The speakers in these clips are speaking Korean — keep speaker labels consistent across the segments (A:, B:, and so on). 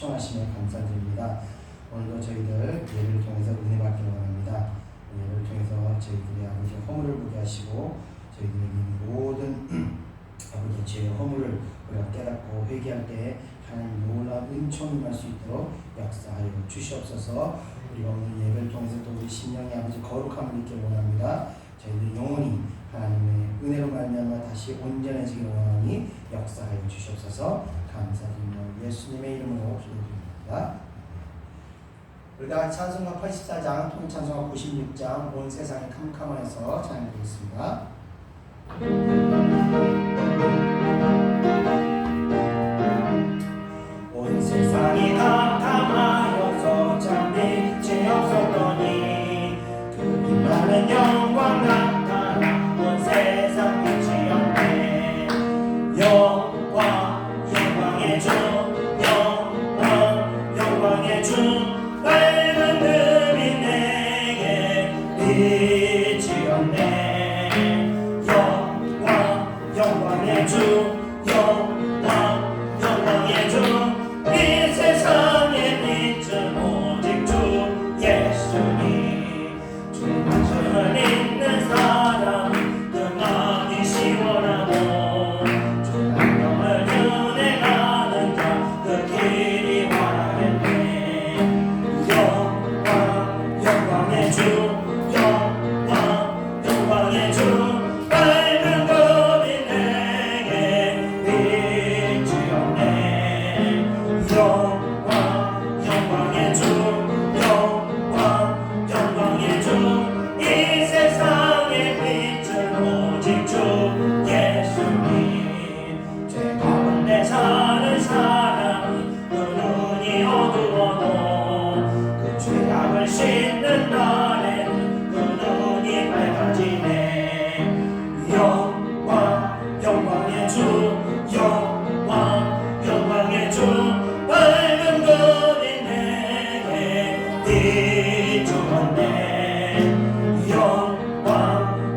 A: 초청하시며 감사드립니다. 오늘도 저희들 예배를 통해서 은혜 받기를 원합니다. 예배를 통해서 저희들의 아버지 허물을 보게 하시고 저희들의 모든 아버지 죄의 허물을 우리가 깨닫고 회개할 때 하나님 놀라운 은총을 임할 수 있도록 역사하여 주시옵소서. 우리가 오늘 예배를 통해서 또 우리 심령의 아버지 거룩함을 잊기 원합니다. 저희들 영혼이 하나님의 은혜로 말미암아 다시 온전해지기 원하니 역사하여 주시옵소서. 감사드리며 예수님의 이름으로 기도드립니다. 우리가 찬송가 84장, 통찬송가 96장 온 세상이 캄캄하여서 찬양드리겠습니다. 온 세상이 캄캄하여서 참 빛이 없었더니 그 임하는 영광 나타나 온 세상 빛이 없네. 영광의 주, 영광의 주, 밝은 금이 내게 빛이 없네. 영광의 주, 영광의 주, 이 세상의 빛은 오직 주 예수님. 주 말씀을 읽는 사람 그 마음이 시원하고 주 말씀을 은혜가는 자 그 길이 환하겠네. 영광의 주, 영광의 주, 밝은 금이 내게 빛이 없네. 영광의 주, 영광의 주, 이 세상의 빛은 오직 주 예수님. 죄 가운데 사는 사람이 그 눈이 어두워도 그 죄악을 씻는 날에는 그 눈이 밝아지네. 영광의 주, 영광의 주, 밝은 금이 내게 빛이 없네.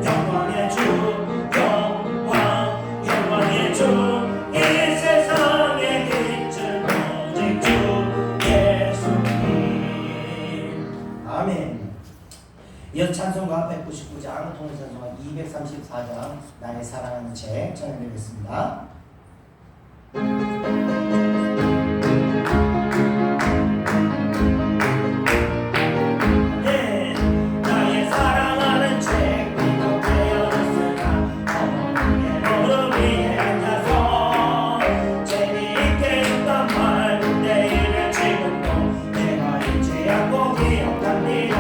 A: 영광의 주, 영광의 주, 이 세상의 빛은 오직 주 예수님. 아멘. 이어 찬송가 199장, 통일찬송가 234장 나의 사랑하는 책 전해드리겠습니다. 나의 사랑하는 책 비독되었으나 어머니의 무릎 위에 앉아서 재미있게 읽던 말 내일을 지금도 내가 잊지 않고 기억합니다.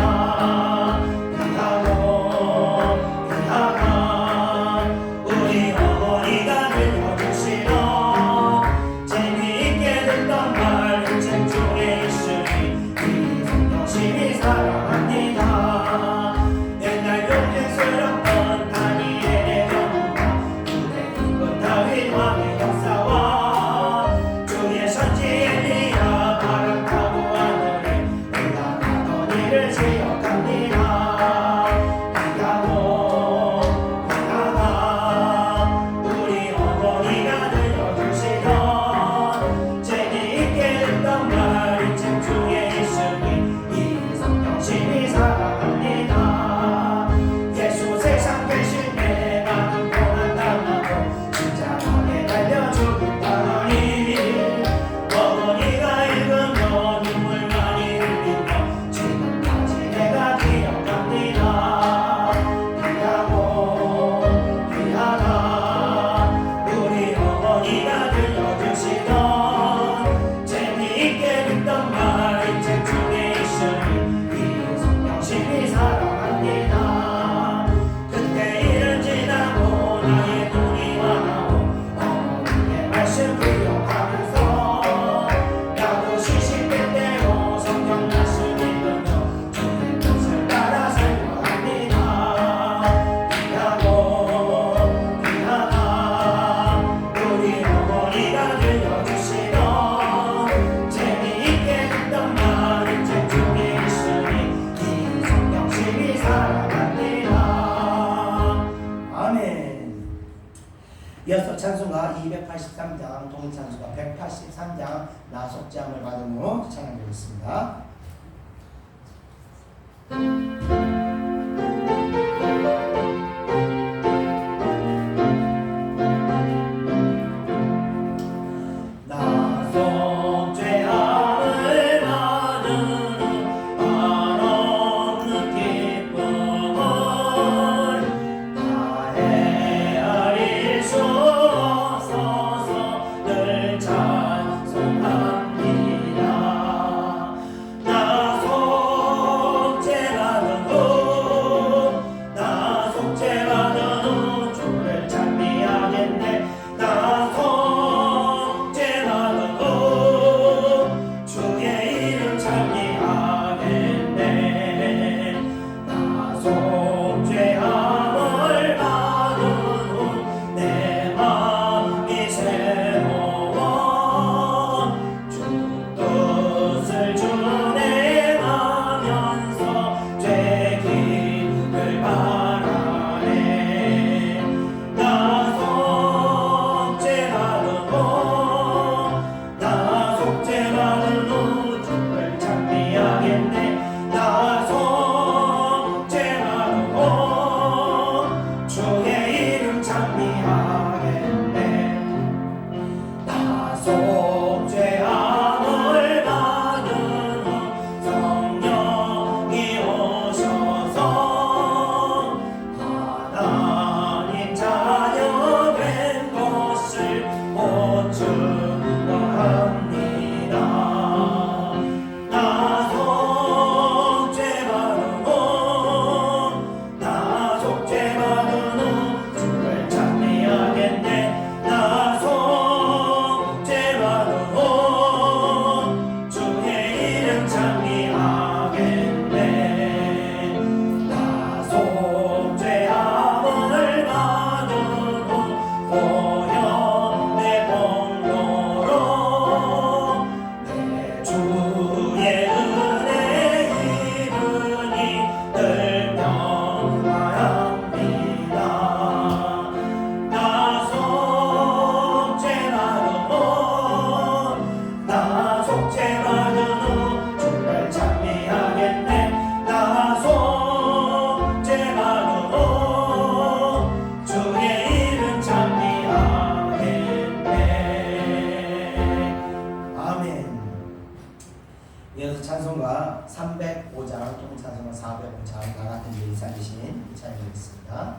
A: 우리 어머니가 들려주신 383장 동산수가 183장 나속죄함을 받은 후 찬양드리겠습니다. 이어서 찬송가 305장, 통찬송가 405장 다 같은 예의 살리신 찬양이겠습니다.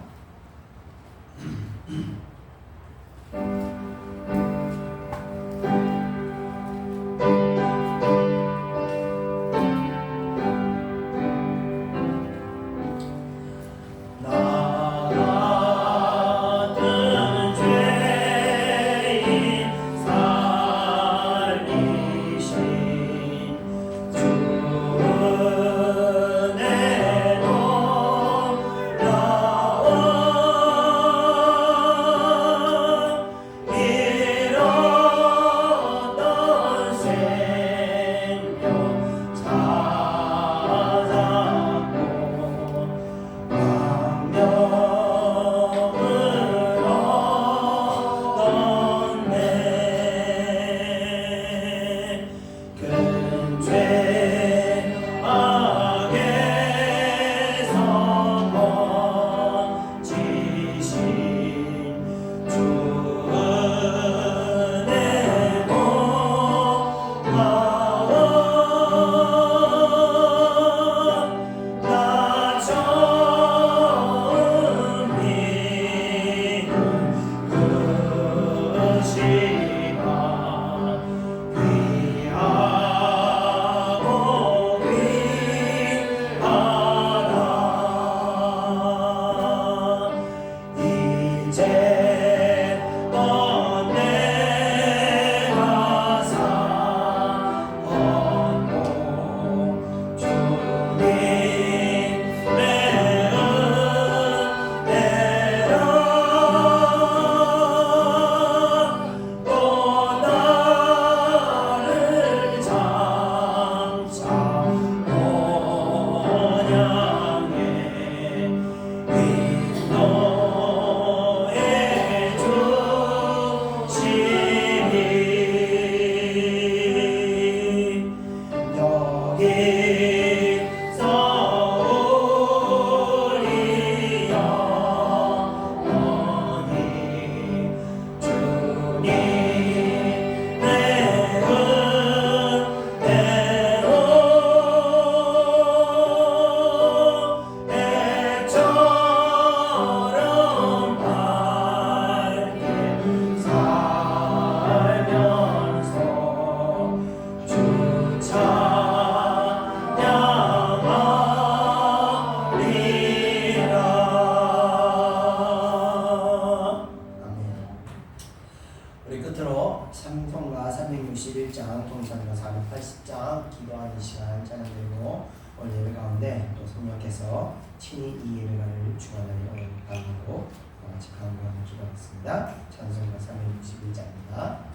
A: 찬송가 361장, 통성가 480장 기도하는 시간 찬양드리고 오늘 예배 가운데 또 성령께서 친히 이 예배를 주관하여 가지고 같이 강구하는 기도하겠습니다. 찬송가 361장입니다.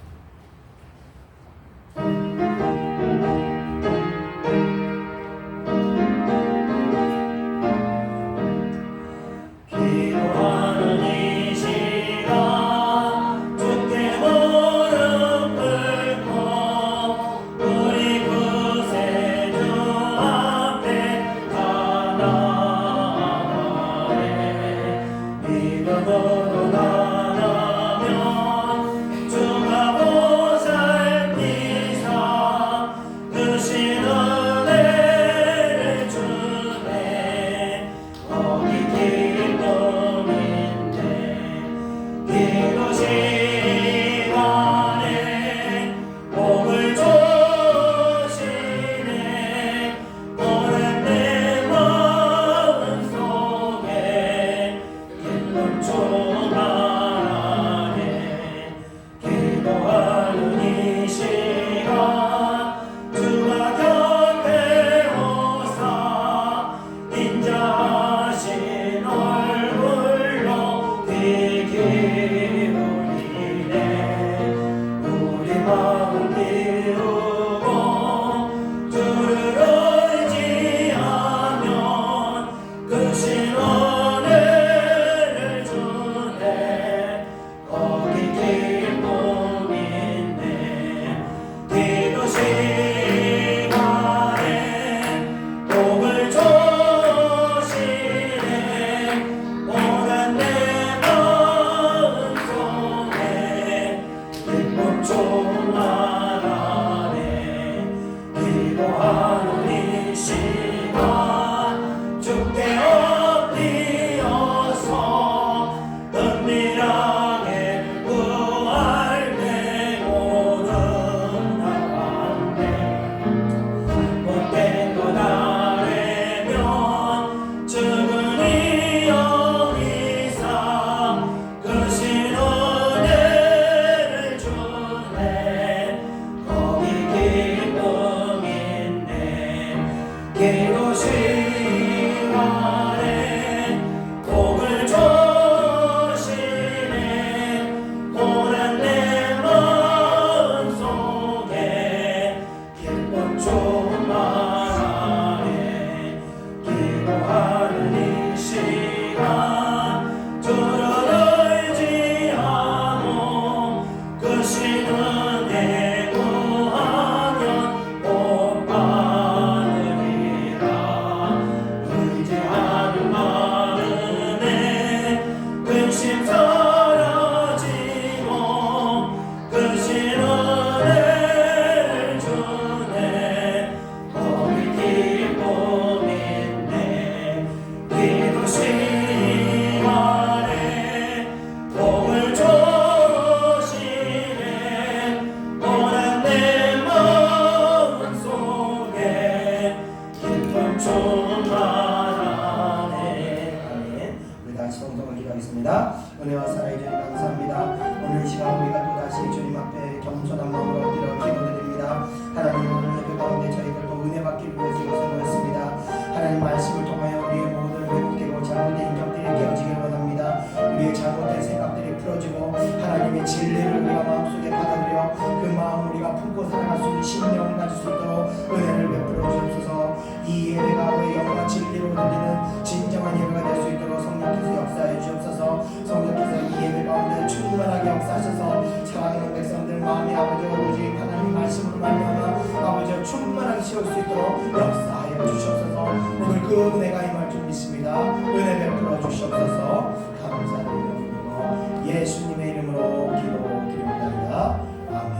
A: 은혜와 사랑해 주님 감사합니다. 오늘 이 시간 우리가 또다시 주님 앞에 겸손한 마음으로 엎드려 기도드립니다. 하나님 오늘 예배 가운데 저희들도 은혜 받기 위해서 이곳에 모였습니다. 하나님 말씀을 통하여 우리의 모든 왜곡되고 잘못된 인격들이 깨어지기를 원합니다. 우리의 잘못된 생각들이 풀어지고 하나님의 진리를 우리가 마음속에 받아들여 그 마음을 우리가 품고 살아갈 수 있는 심령을 가질 수 있도록 은혜를 베풀어 주옵소서. 이 예배가 우리의 영과 진리로 들리는 진정한 예배가 될 수 있도록 성령께서 역사해 주옵소서. 성령께서 이 예배 가운데 충만하게 역사하셔서 사랑하는 백성들 마음이 아버지 오직 하나님 말씀으로 말미암아 아버지 충만하게 채울 수 있도록 역사하여 주시옵소서. 오늘 그 은혜가 임할 줄 믿습니다. 은혜 베풀어 주시옵소서. 감사드리옵고 예수님의 이름으로 기도드립니다. 아멘.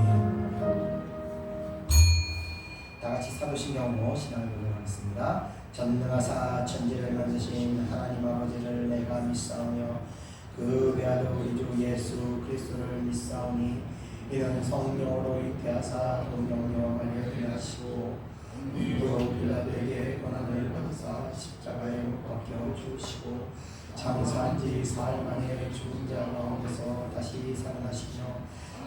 A: 다같이 사도신경으로 신앙을 고백하겠습니다. 전능하사 천지를 만드신 하나님 아버지를 내가 믿사오며 그 외아들 우리 주 예수 그리스도를 믿사오니 이는 성령으로 잉태하사 동정녀 마리아를 낳으시고 또 빌라도에게 고난을 받으사 십자가에 못 박혀 죽으시고 장사한 지 사흘 만에 죽은 자 가운데서 다시 살아나시며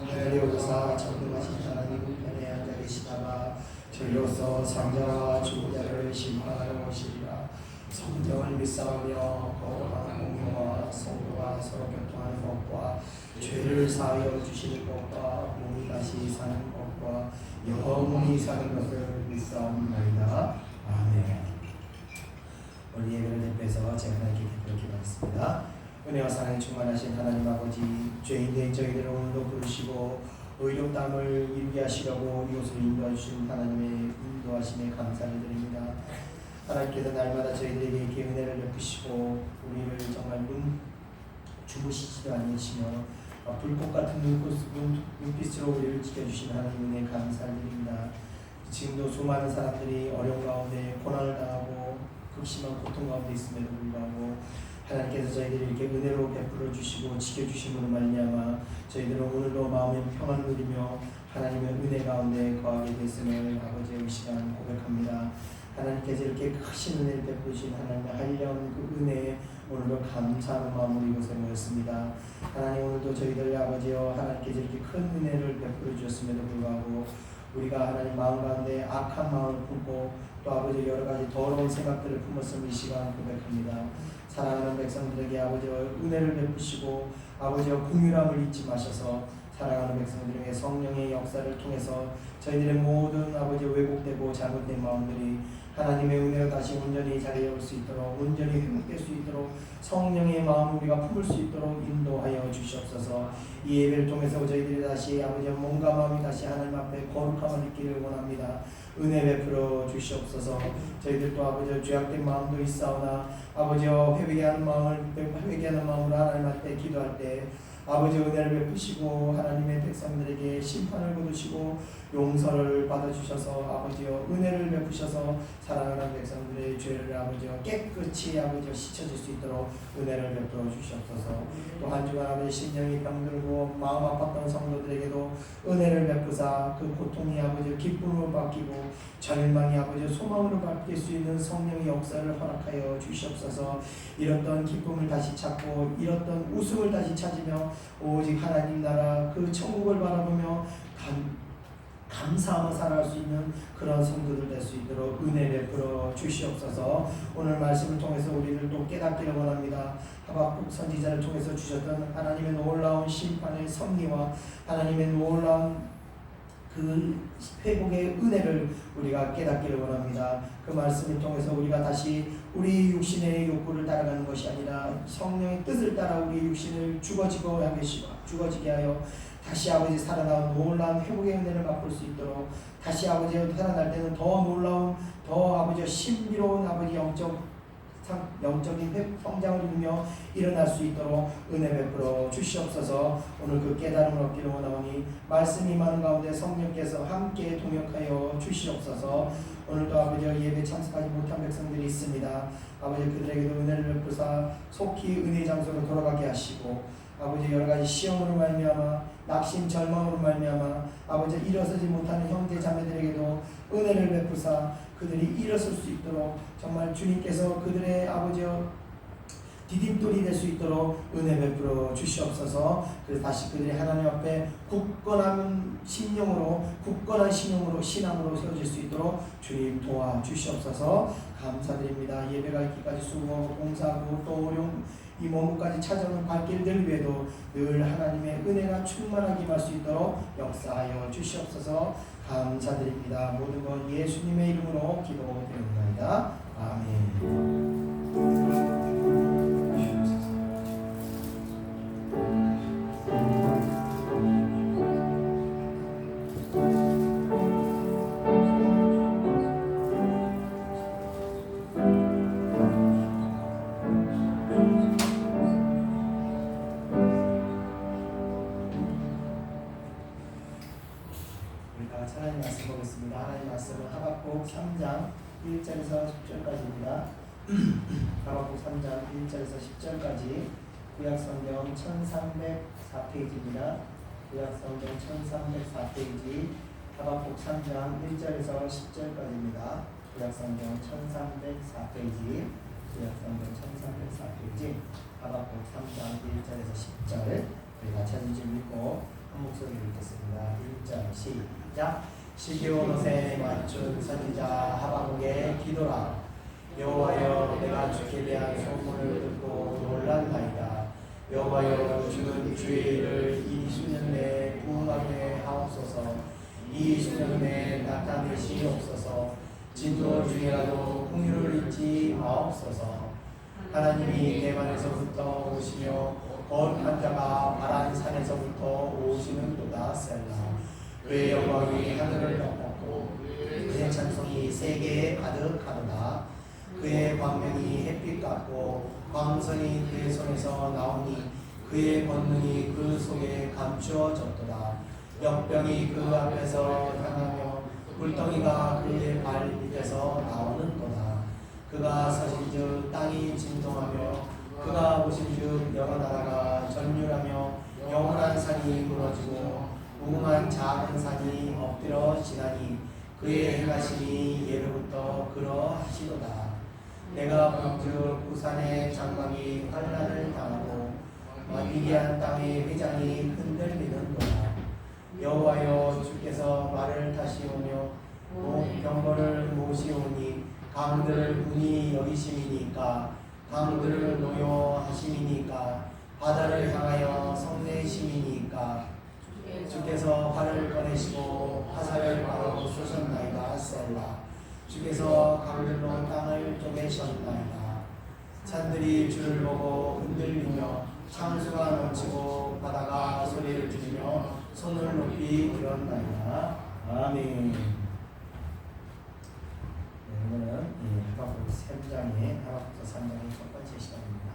A: 하늘에 오르사 전능하신 하나님 우편에 앉아 계시다가 저희로서 상자와 죽은 자를 심판하러 오시리라. 성령을 믿사오며 거룩한 공유와 성도가 서로 교통하는 것과 죄를 사하여 주시는 것과 몸이 다시 사는 것과 영원히 사는 것을 믿사옵나이다. 아멘. 오늘 예배를 대표해서 제가 하나님께 대표로 기도하겠습니다. 은혜와 사랑에 충만하신 하나님 아버지, 죄인된 저희들을 오늘도 부르시고 의롭다함을 이루게 하시려고 이곳을 인도해 주신 하나님의 인도하심에 감사를 드립니다. 하나님께서 날마다 저희들에게 이렇게 은혜를 베푸시고 우리를 정말 주무시지도 않으시며 불꽃 같은 눈빛으로 우리를 지켜주신 하나님 은혜 감사를 드립니다. 지금도 수많은 사람들이 어려운 가운데 고난을 당하고 극심한 고통 가운데 있음에도 불구하고 하나님께서 저희들이 이렇게 은혜로 베풀어 주시고 지켜주심으로 말미암아 저희들은 오늘도 마음의 평안을 누리며 하나님의 은혜 가운데 거하게 됐음을 아버지의 시간 고백합니다. 하나님께서 이렇게 크신 은혜를 베푸신 하나님의 한량 그 은혜에 오늘도 감사하는 마음으로 이곳에 모였습니다. 하나님 오늘도 저희들 아버지여 하나님께서 이렇게 큰 은혜를 베풀어 주셨음에도 불구하고 우리가 하나님 마음 가운데 악한 마음을 품고 또 아버지 여러 가지 더러운 생각들을 품었음을 이 시간 고백합니다. 사랑하는 백성들에게 아버지여 은혜를 베푸시고 아버지여 긍휼함을 잊지 마셔서 사랑하는 백성들에게 성령의 역사를 통해서 저희들의 모든 아버지 왜곡되고 잘못된 마음들이 하나님의 은혜로 다시 온전히 자리에 올 수 있도록 온전히 회복될 수 있도록 성령의 마음을 우리가 품을 수 있도록 인도하여 주시옵소서. 이 예배를 통해서 저희들이 다시 아버지 몸과 마음이 다시 하나님 앞에 거룩함을 느끼를 원합니다. 은혜 베풀어 주시옵소서. 저희들도 아버지 죄악된 마음도 있사오나 아버지여 회개하는 마음으로 하나님 앞에 기도할 때 아버지 은혜를 베푸시고 하나님의 백성들에게 심판을 거두시고 용서를 받아주셔서 아버지여 은혜를 베푸셔서 사랑하는 백성들의 죄를 아버지여 깨끗이 아버지여 씻어질 수 있도록 은혜를 베풀어 주시옵소서. 또 한 주간 아버지 심령이 병들고 마음 아팠던 성도들에게도 은혜를 베푸사 그 고통이 아버지여 기쁨으로 바뀌고 절망이 아버지여 소망으로 바뀔 수 있는 성령의 역사를 허락하여 주시옵소서. 잃었던 기쁨을 다시 찾고 잃었던 웃음을 다시 찾으며 오직 하나님 나라 그 천국을 바라보며 감사하며 살아갈 수 있는 그런 성도들 될 수 있도록 은혜 베풀어 주시옵소서. 오늘 말씀을 통해서 우리를 또 깨닫기를 원합니다. 하박국 선지자를 통해서 주셨던 하나님의 놀라운 심판의 섭리와 하나님의 놀라운 그 회복의 은혜를 우리가 깨닫기를 원합니다. 그 말씀을 통해서 우리가 다시 우리 육신의 욕구를 따라가는 것이 아니라 성령의 뜻을 따라 우리 육신을 죽어지게 하여 다시 아버지 살아나온 놀라운 회복의 은혜를 맛볼 수 있도록 다시 아버지 살아날 때는 더 놀라운 더 아버지 신비로운 아버지 영적인 성장을 이루며 일어날 수 있도록 은혜 베풀어 주시옵소서. 오늘 그 깨달음을 얻기를 원하오니 말씀이 많은 가운데 성령께서 함께 동역하여 주시옵소서. 오늘도 아버지 예배 참석하지 못한 백성들이 있습니다. 아버지 그들에게도 은혜를 베푸사 속히 은혜 장소로 돌아가게 하시고 아버지 여러 가지 시험으로 말미암아 낙심 절망으로 말미암아 아버지 일어서지 못하는 형제 자매들에게도 은혜를 베푸사 그들이 일어설 수 있도록 정말 주님께서 그들의 아버지여 디딤돌이 될 수 있도록 은혜 베풀어 주시옵소서. 그래서 다시 그들이 하나님 앞에 굳건한 신앙으로 신앙으로 세워질 수 있도록 주님 도와 주시옵소서. 감사드립니다. 예배가 있기까지 수고하고 봉사하고 또 어려운 이 몸까지 찾아오는 발길들 위에도 늘 하나님의 은혜가 충만하게 할 수 있도록 역사하여 주시옵소서. 감사드립니다. 모든 것 예수님의 이름으로 기도드립니다. 아멘. 하나님 말씀 보겠습니다. 하나님 말씀은 하박국 3장 1절에서 10절까지입니다. 하박국 3장 1절에서 10절까지 구약성경 1304페이지입니다. 구약성경 1304페이지 하박국 3장 1절에서 10절까지입니다. 구약성경 1304페이지 구약성경 1304페이지 하박국 3장 1절에서 10절 우리 같이 한 줄 읽고 한 목소리로 읽겠습니다. 1절 시작. 시기온 옷에 맞춘 선지자 하박국의 기도라. 여호와여, 내가 주께 대한 소문을 듣고 놀랐나이다. 여호와여, 주는 주의 일을 이 수년 내에 부응하게 하옵소서. 이 수년 내에 나타내시옵소서. 진도 중이라도 긍휼을 잊지 마옵소서. 하나님이 대만에서부터 오시며 거룩한 자가 바란 산에서부터 오시는도다. 셀라. 그의 영광이 하늘을 덮었고 그의 찬송이 세계에 가득하도다. 그의 광명이 햇빛 같고 광선이 그의 손에서 나오니 그의 권능이 그 속에 감추어졌도다. 역병이 그 앞에서 향하며 불덩이가 그의 발 밑에서 나오는도다. 그가 서신즉 땅이 진동하며 그가 보신즉 여러 나라가 전율하며 영원한 산이 무너지고 무궁한 작은 산이 엎드려 지나니 그의 행하심이 예로부터 그러하시도다. 내가 본즉 부산의 장막이 환란을 당하고 미디안 땅의 회장이 흔들리는도다. 여호와여, 주께서 말을 타시오며 병거를 모시오니 강들을 분이 여기심이니까 강들을 노여하심이니까 바다를 향하여 성내심이니까 주께서 활을 꺼내시고 화살을 바로 쏘셨나이다. 셀라. 주께서 강들로 땅을 쪼개셨나이다. 산들이 주를 보고 흔들리며 창수가 넘치고 바다가 소리를 지르며 손을 높이 들었나이다. 아멘. 오늘은 하박국 3장의 하박국서 3장의 첫 번째 시간입니다.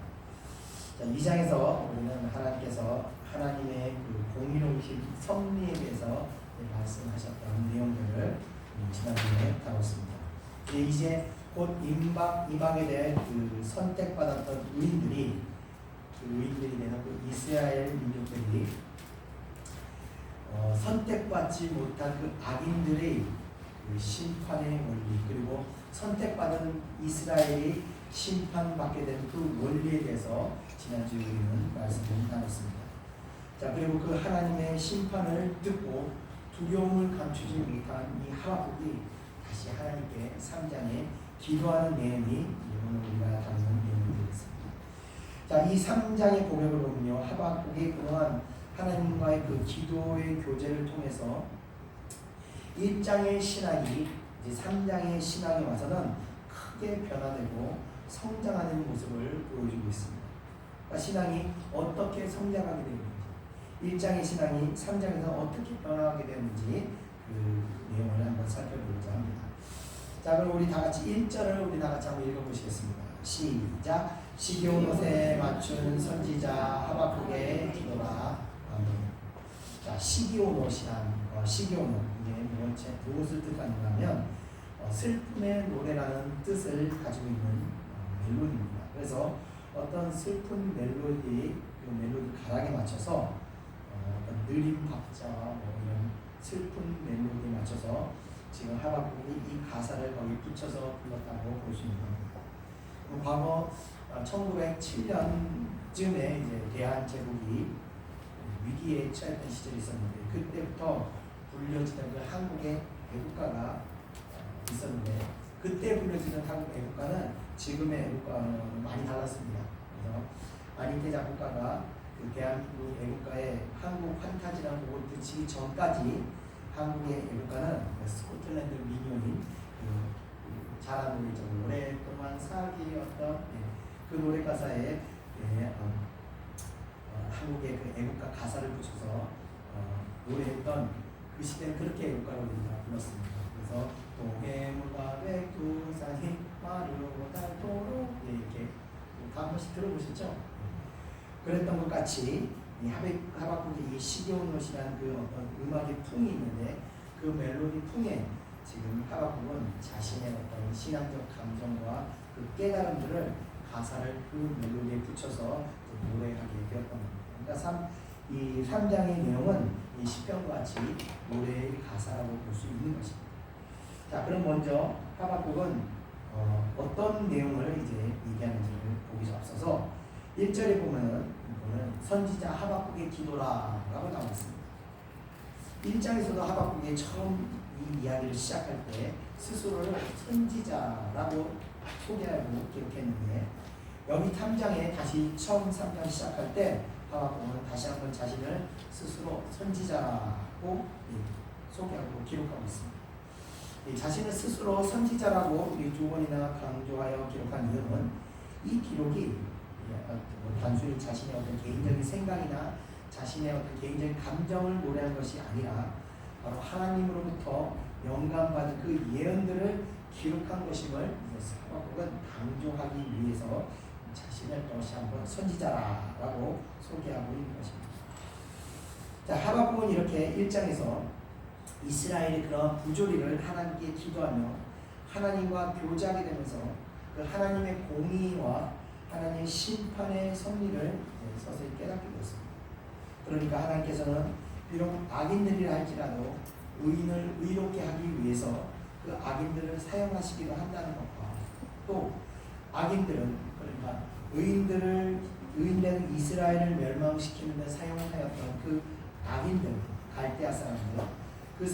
A: 자, 2장에서 우리는 하나님께서 하나님의 그 공의로우신 섭리에 대해서 말씀하셨던 내용들을 지난주에 다뤘습니다. 이제 곧 임박에 대한 그 선택받았던 의인들이 되는 그 이스라엘 민족들이 선택받지 못한 그 악인들의 그 심판의 원리, 그리고 선택받은 이스라엘이 심판받게 된 그 원리에 대해서 지난주에 우리는 말씀을 나눴습니다. 자, 그리고 그 하나님의 심판을 듣고 두려움을 감추지 못한 이 하박국이 다시 하나님께 3장에 기도하는 내용이 오늘 우리가 다루는 내용이 되겠습니다. 자, 이 3장의 고백을 보면요, 하박국이 그동안 하나님과의 그 기도의 교제를 통해서 1장의 신앙이 이제 3장의 신앙에 와서는 크게 변화되고 성장하는 모습을 보여주고 있습니다. 그러니까 신앙이 어떻게 성장하게 되는지, 1장의 신앙이 3장에서 어떻게 변화하게 되는지 그 내용을 한번 살펴보고자 합니다. 자, 그럼 우리 다 같이 1절을 우리 다 같이 한번 읽어보시겠습니다. 시작. 시기온 옷에 맞춘 선지자 하박국의 기도라. 아멘. 자, 시기온 옷이란 시기온 옷, 이게 무엇을 뜻하냐면 슬픔의 노래라는 뜻을 가지고 있는 멜로디입니다. 그래서 어떤 슬픈 멜로디, 그 멜로디 가락에 맞춰서 어떤 느린 박자와 이런 슬픈 멜로디에 맞춰서 지금 하박국이 이 가사를 거기 붙여서 불렀다고 볼 수 있는 겁니다. 과거 1907년쯤에 이제 대한제국이 위기에 처했던 시절이 있었는데, 그때부터 불려지던 그 한국의 애국가가 있었는데, 그때 불려지던 한국 애국가는 지금의 애국가는 많이 달랐습니다. 그래서 안희태 작곡가가 그 대한민국 애국가에 한국 판타지라는 곡을 붙이기 전까지 한국의 애국가는 스코틀랜드 민요인 잘한 노래죠. 오랫동안 살기였던 그 노래 가사에 한국의 그 애국가 가사를 붙여서 노래했던 그 시대는 그렇게 애국가를 우리가 불렀습니다. 그래서 동해물과 백두산이 마르고 닳도록 이렇게 다 한 번씩 들어보셨죠? 그랬던 것 같이 이 하박국의 이 시기온 옷이라는 그 어떤 음악의 풍이 있는데, 그 멜로디 풍에 지금 하박국은 자신의 어떤 신앙적 감정과 그 깨달음들을 가사를 그 멜로디에 붙여서 노래하게 되었던 겁니다. 그러니까 이 3장의 내용은 이 시편과 같이 노래의 가사라고 볼 수 있는 것입니다. 자, 그럼 먼저 하박국은 어떤 내용을 이제 얘기하는지를 보기 앞서서 1절에 보면은 선지자 하박국의 기도라고 나와 있습니다. 1장에서도 하박국이 처음 이 이야기를 시작할 때 스스로를 선지자라고 소개하고 기록했는데, 여기 3장에 다시 처음 3장 시작할 때 하박국은 다시 한번 자신을 스스로 선지자라고 소개하고 기록하고 있습니다. 자신을 스스로 선지자라고 두 번이나 강조하여 기록한 이유는 이 기록이 단순히 자신의 어떤 개인적인 생각이나 자신의 어떤 개인적인 감정을 노래한 것이 아니라 바로 하나님으로부터 영감받은 그 예언들을 기록한 것임을 하박국은 강조하기 위해서 자신을 다시 한번 선지자라고 소개하고 있는 것입니다. 자, 하박국은 이렇게 1장에서 이스라엘의 그런 부조리를 하나님께 기도하며 하나님과 교제하게 되면서 그 하나님의 공의와 하나님의 심판의 섭리를 서서히 깨닫게 되었습니다. 그러니까 하나님께서는 비록 악인들이라 할지라도 의인을 의롭게 하기 위해서 그 악인들을 사용하시기도 한다는 것과, 또 악인들은, 그러니까 의인된 이스라엘을 멸망시키는 데 사용하였던 그 악인들, 갈대아 사람들, 그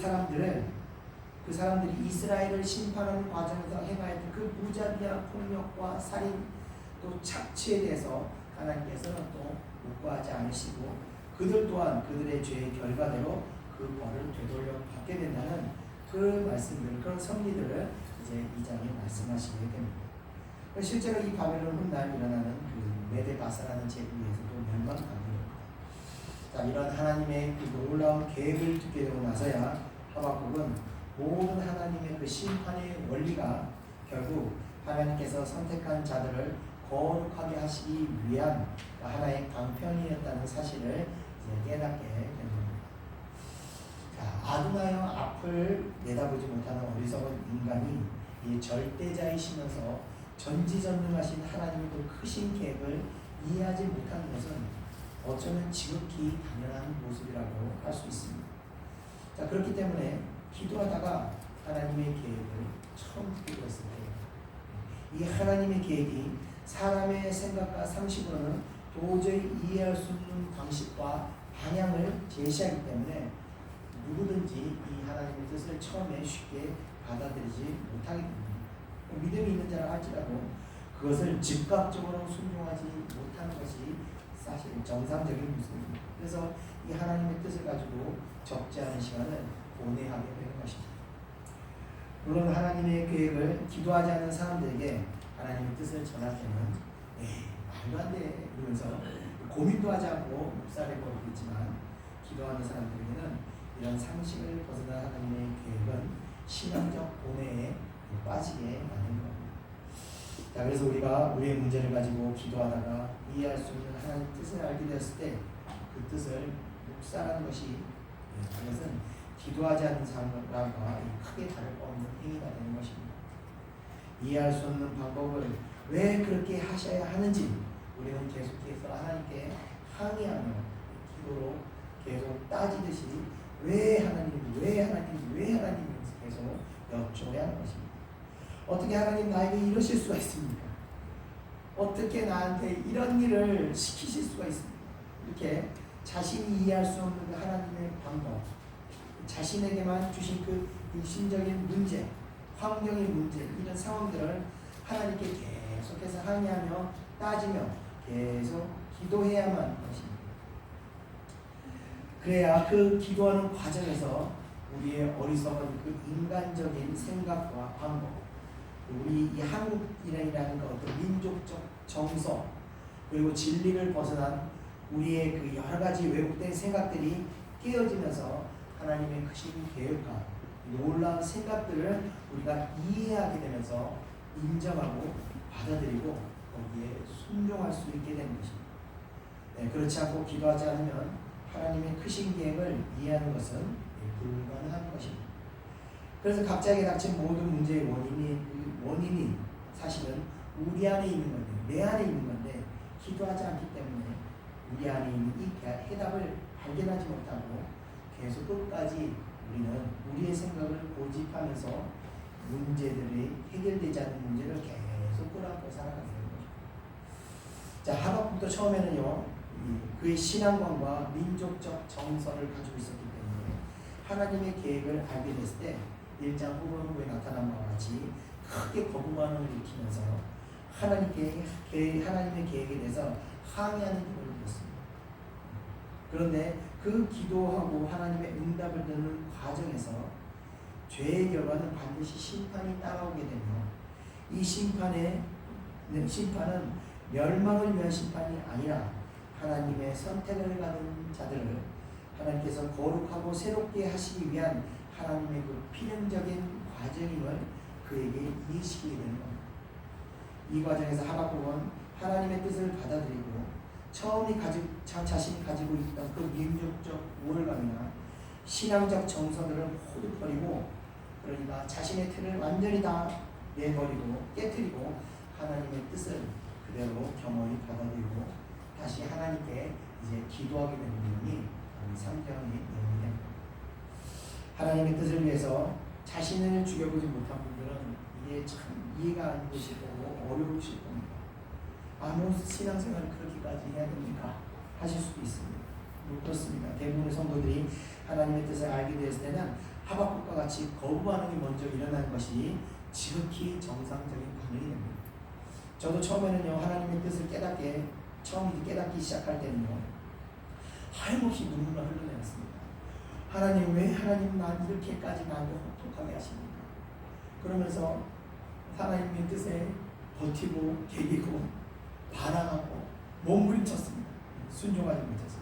A: 사람들이 이스라엘을 심판하는 과정에서 행하였던 그 무자비한 폭력과 살인, 또 착취에 대해서 하나님께서는 또 묵과하지 않으시고 그들 또한 그들의 죄의 결과대로 그 벌을 되돌려 받게 된다는 그 말씀들, 그런 섭리들을 이제 2장에 말씀하시게 됩니다. 실제로 이 바벨론 훗날 일어나는 그 메데바사라는 제국에서도 멸망합니다. 자, 이런 하나님의 그 놀라운 계획을 듣게 되고 나서야 하박국은 모든 하나님의 그 심판의 원리가 결국 하나님께서 선택한 자들을 거룩하게 하시기 위한 하나의 방편이었다는 사실을 이제 깨닫게 됩니다. 자, 아둔하여 앞을 내다보지 못하는 어리석은 인간이 이 절대자이시면서 전지전능하신 하나님의 그 크신 계획을 이해하지 못하는 것은 어쩌면 지극히 당연한 모습이라고 할 수 있습니다. 자, 그렇기 때문에 기도하다가 하나님의 계획을 처음 듣게 됐을 때 이 하나님의 계획이 사람의 생각과 상식으로는 도저히 이해할 수 없는 방식과 방향을 제시하기 때문에 누구든지 이 하나님의 뜻을 처음에 쉽게 받아들이지 못하게 됩니다. 믿음이 있는 자라 할지라도 그것을 즉각적으로 순종하지 못하는 것이 사실 정상적인 모습입니다. 그래서 이 하나님의 뜻을 가지고 적지 않은 시간을 보내하게 되는 것입니다. 물론 하나님의 계획을 기도하지 않는 사람들에게 하나님의 뜻을 전할 때는 말도 안 돼 이러면서 고민도 하지 않고 묵살해 버리고 있지만, 기도하는 사람들에게는 이런 상식을 벗어난 하나님의 계획은 신앙적 고뇌에 빠지게 만드는 겁니다. 자, 그래서 우리가 우리의 문제를 가지고 기도하다가 이해할 수 없는 하나님의 뜻을 알게 되었을 때 그 뜻을 묵살하는 것이, 그것은 기도하지 않는 사람과 크게 다를 바 없는 행위가 되는 것입니다. 이해할 수 없는 방법을 왜 그렇게 하셔야 하는지 우리는 계속해서 하나님께 항의하며 기도로 계속 따지듯이 왜 하나님 계속 여쭤야 하는 것입니다. 어떻게 하나님 나에게 이러실 수가 있습니까? 어떻게 나한테 이런 일을 시키실 수가 있습니까? 이렇게 자신이 이해할 수 없는 그 하나님의 방법, 자신에게만 주신 그 육신적인 문제, 환경의 문제, 이런 상황들을 하나님께 계속해서 항의하며 따지며 계속 기도해야만 것입니다. 그래야 그 기도하는 과정에서 우리의 어리석은 그 인간적인 생각과 방법, 우리 이 한국이라는 그 어떤 민족적 정서, 그리고 진리를 벗어난 우리의 그 여러 가지 왜곡된 생각들이 깨어지면서 하나님의 크신 계획과 놀라운 생각들을 우리가 이해하게 되면서 인정하고 받아들이고 거기에 순종할 수 있게 되는 것입니다. 그렇지 않고 기도하지 않으면 하나님의 크신 계획을 이해하는 것은 불가능한 것입니다. 그래서 각자에게 닥친 모든 문제의 원인이 사실은 우리 안에 있는 건데, 내 안에 있는 건데, 기도하지 않기 때문에 우리 안에 있는 이 해답을 발견하지 못하고 계속 끝까지 우리는 우리의 생각을 고집하면서 문제들이 해결되지 않는 문제를 계속 끌어안고 살아가게 되는 것입니다. 자, 하박국도 처음에는요, 그의 신앙관과 민족적 정서를 가지고 있었기 때문에 하나님의 계획을 알게 됐을 때 1장 후반부에 나타난 바와 같이 크게 거부감을 일으키면서 하나님의 계획에 대해서 항의하는 기도를 드렸습니다. 그런데 그 기도하고 하나님의 응답을 듣는 과정에서 죄의 결과는 반드시 심판이 따라오게 되며 이 심판은 멸망을 위한 심판이 아니라 하나님의 선택을 받은 자들을 하나님께서 거룩하고 새롭게 하시기 위한 하나님의 그 필연적인 과정임을 그에게 이해시키게 되는 겁니다. 이 과정에서 하박국은 하나님의 뜻을 받아들이고 자신이 가지고 있던 그 민족적 우월감이나 신앙적 정서들을 모두 버리고 그러니까 자신의 틀을 완전히 다 내버리고 깨뜨리고 하나님의 뜻을 그대로 겸허히 받아들이고 다시 하나님께 이제 기도하게 되는 내용이 3장의 내용이 됩니다. 하나님의 뜻을 위해서 자신을 죽여보지 못한 분들은 이게 참 이해가 안 되실 거고 어려우실 겁니다. 신앙생활을 그렇게까지 해야 됩니까? 하실 수도 있습니다. 그렇습니다. 대부분의 성도들이 하나님의 뜻을 알게 되었을 때는 하박국과 같이 거부 반응이 먼저 일어나는 것이 지극히 정상적인 반응이 됩니다. 저도 처음에는요 하나님의 뜻을 처음 깨닫기 시작할 때는요 하염없이 눈물을 흘러내었습니다. 하나님 왜 하나님 난 이렇게까지 나한테 혹독하게 하십니까? 그러면서 하나님의 뜻에 버티고 개기고 반항하고 몸부림쳤습니다. 순종하지 못해서.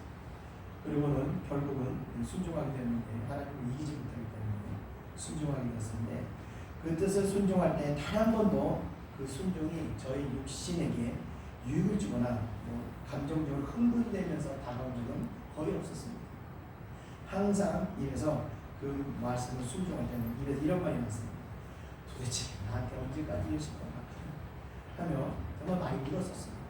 A: 그리고는 결국은 순종하게 됐는데 하나님을 이기지 못하기 때문에 순종하게 됐는데 그 뜻을 순종할 때 단 한 번도 그 순종이 저희 육신에게 유익을 주거나 감정적으로 흥분되면서 다가온 적은 거의 없었습니다. 항상 입에서 그 말씀을 순종할 때는 입에서 이런 말이 났습니다. 도대체 나한테 언제까지 이러실 건가 하며 정말 많이 울었었습니다.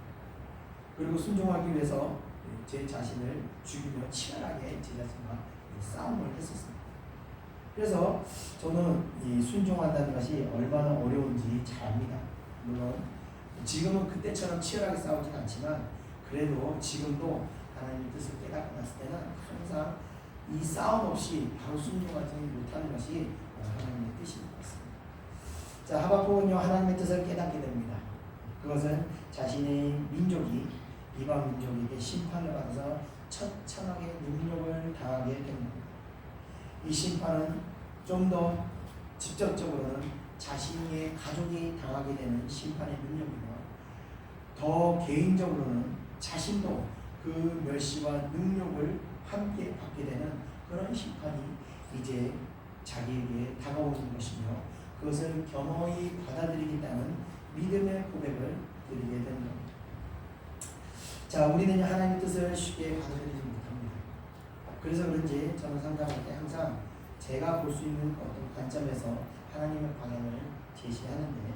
A: 그리고 순종하기 위해서 제 자신을 죽이며 치열하게 제 자신과 싸움을 했었습니다. 그래서 저는 이 순종한다는 것이 얼마나 어려운지 잘 압니다. 물론 지금은 그때처럼 치열하게 싸우진 않지만 그래도 지금도 하나님의 뜻을 깨닫고 났을 때는 항상 이 싸움 없이 바로 순종하지 못하는 것이 하나님의 뜻인 것 같습니다. 자, 하박국은요 하나님의 뜻을 깨닫게 됩니다. 그것은 자신의 민족이 이방 민족에게 심판을 받아서 처참하게 능력을 당하게 됩니다. 이 심판은 좀 더 직접적으로는 자신의 가족이 당하게 되는 심판의 능력이며 더 개인적으로는 자신도 그 멸시와 능력을 함께 받게 되는 그런 심판이 이제 자기에게 다가오는 것이며 그것을 겸허히 받아들이겠다는 믿음의 고백을 드리게 되는 겁니다. 자, 우리는 하나님의 뜻을 쉽게 받아들이지 못합니다. 그래서 그런지 저는 상담할 때 항상 제가 볼 수 있는 어떤 관점에서 하나님의 방향을 제시하는데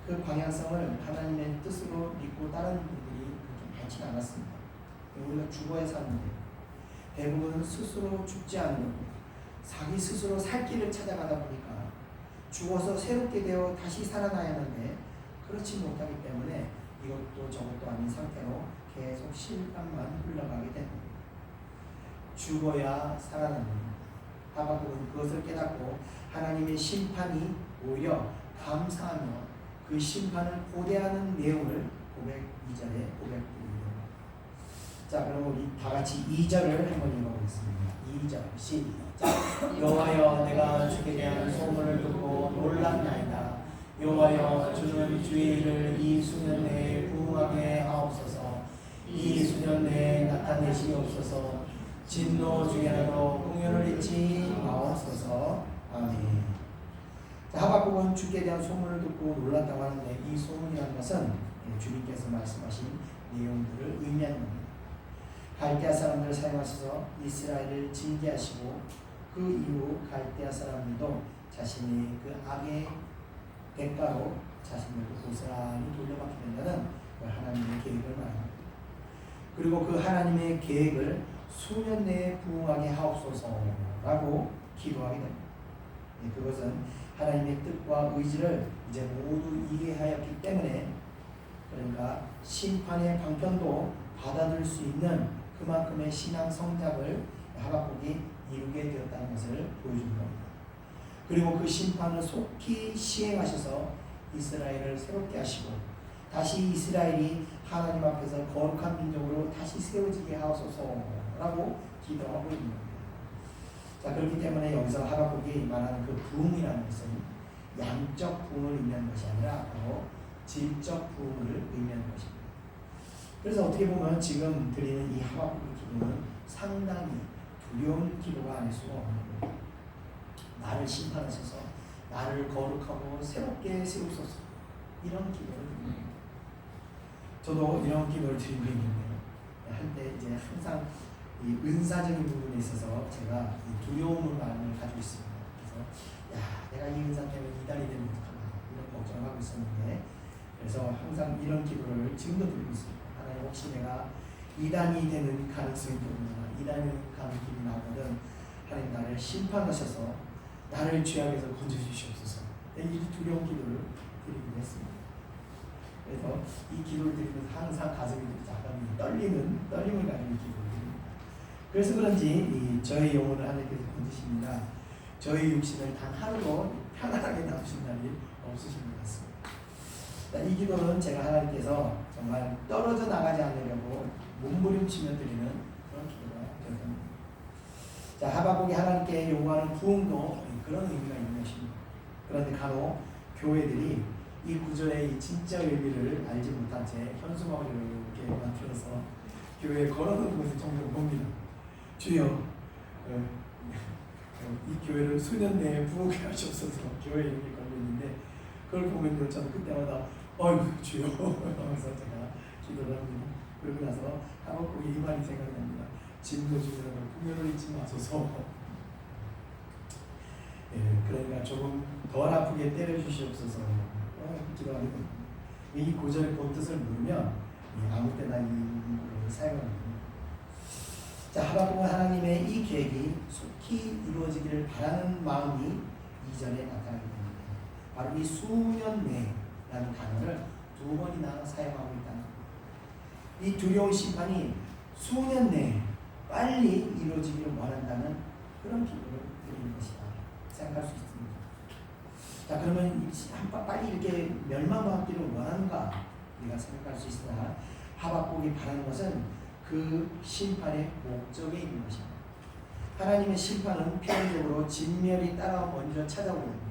A: 그 방향성을 하나님의 뜻으로 믿고 따르는 분들이 그렇게 많지 않았습니다. 우리가 죽어야 사는데 대부분 스스로 죽지 않는 자기 스스로 살 길을 찾아가다 보니까 죽어서 새롭게 되어 다시 살아나야 하는데 그렇지 못하기 때문에 이것도 저것도 아닌 상태로 계속 실감만 흘러가게 됩니다. 죽어야 살아납니다. 하박국은 그것을 깨닫고 하나님의 심판이 오히려 감사하며 그 심판을 고대하는 내용을 2절에 고백드립니다. 자, 그럼 우리 다 같이 2절을 한번 읽어보겠습니다. 2절 시작. 여호와여 내가 주께 대한 소문을 듣고 놀랐나이다. 여호와여 주는 주의 일을 이 수년 내에 부응하게 하옵소서. 이 수년 내에 나타내시옵소서. 진노 중에라도 공연을 잊지 마옵소서. 아멘. 자, 하박국은 주께 대한 소문을 듣고 놀랐다고 하는데 이 소문이라는 것은 주님께서 말씀하신 내용들을 의미하는 겁니다. 갈대아 사람들을 사용하셔서 이스라엘을 징계하시고 그 이후 갈대아 사람들도 자신의 그 악의 대가로 자신을 고스란히 돌려받게 된다는 그 하나님의 계획을 말합니다. 그리고 그 하나님의 계획을 수년 내에 부응하게 하옵소서라고 기도하게 됩니다. 그것은 하나님의 뜻과 의지를 이제 모두 이해하였기 때문에 그러니까 심판의 방편도 받아들일 수 있는 그만큼의 신앙 성장을 하박국이 이루게 되었다는 것을 보여주는 겁니다. 그리고 그 심판을 속히 시행하셔서 이스라엘을 새롭게 하시고 다시 이스라엘이 하나님 앞에서 거룩한 민족으로 다시 세워지게 하소서라고 기도하고 있는 겁니다. 자, 그렇기 때문에 여기서 하박국이 말하는 그 부흥이라는 것은 양적 부흥을 의미하는 것이 아니라 바로 질적 부흥을 의미하는 것입니다. 그래서 어떻게 보면 지금 드리는 이 하박국의 기도는 상당히 두려운 기도가 아닐 수가 없는 거예요. 나를 심판하셔서 나를 거룩하고 새롭게 세우소서, 이런 기도를 드립니다. 저도 이런 기도를 드리고 있는데요. 한때 이제 항상 이 은사적인 부분에 있어서 제가 이 두려움을 마음을 가지고 있습니다. 그래서 내가 이 은사 때문에 이단이 되면 어떡하나 이런 걱정을 하고 있었는데, 그래서 항상 이런 기도를 지금도 드리고 있습니다. 하나님, 혹시 내가 이단이 되는 가능성이 있거나 이단이 되는 길이 나오거든 하나님 나를 심판하셔서 나를 죄악에서 건져주시옵소서, 이 두려운 기도를 드리긴 했습니다. 그래서 이 기도를 드리면서 항상 가슴이 약간 떨림을 가지고 기도를 드립니다. 그래서 그런지 저희 영혼을 하나님께서 건지십니다. 저희 육신을 단 하루도 편안하게 놔두신 날이 없으신 것 같습니다. 이 기도는 제가 하나님께서 정말 떨어져 나가지 않으려고 몸부림치며 드리는 그런 기도가 되었습니다. 자, 하박국이 하나님께 요구하는 부흥도 그런 의미가 있는 것입니다. 그런데 간혹 교회들이 이 구절의 이 진짜 의미를 알지 못한 채 현수막을 이렇게 만들어서 교회에 걸어놓은 것을 종종 봅니다. 주여, 이 교회를 수년 내에 부흥하게 하시옵소서, 교회 이름이 걸려있는데 그걸 보면 저는 그때마다 어이구 주여 하면서 제가 기도를 합니다. 그러고 나서 하박국이 이 말이 생각납니다. 짐도 주시라고 풍요를 잊지 마소서. 그러니까 조금 덜 아프게 때려주시옵소서 기도하는 겁니다. 이 구절의 본뜻을 모르면 아무 때나 이 문구를 사용합니다. 자, 하박국은 하나님의 이 계획이 속히 이루어지기를 바라는 마음이 이전에 나타나게 됩니다. 바로 이 수년 내라는 단어를 2번이나 사용하고 있다는 겁니다. 이 두려운 심판이 수년 내에 빨리 이루어지기를 원한다는 그런 기도를 드리는 것이다 생각할 수 있습니다. 자, 그러면 빨리 이렇게 멸망받기를 원하는가 우리가 생각할 수 있으나, 하박국이 바라는 것은 그 심판의 목적에 있는 것입니다. 하나님의 심판은 필연적으로 진멸이 따라 먼저 찾아오게 됩니다.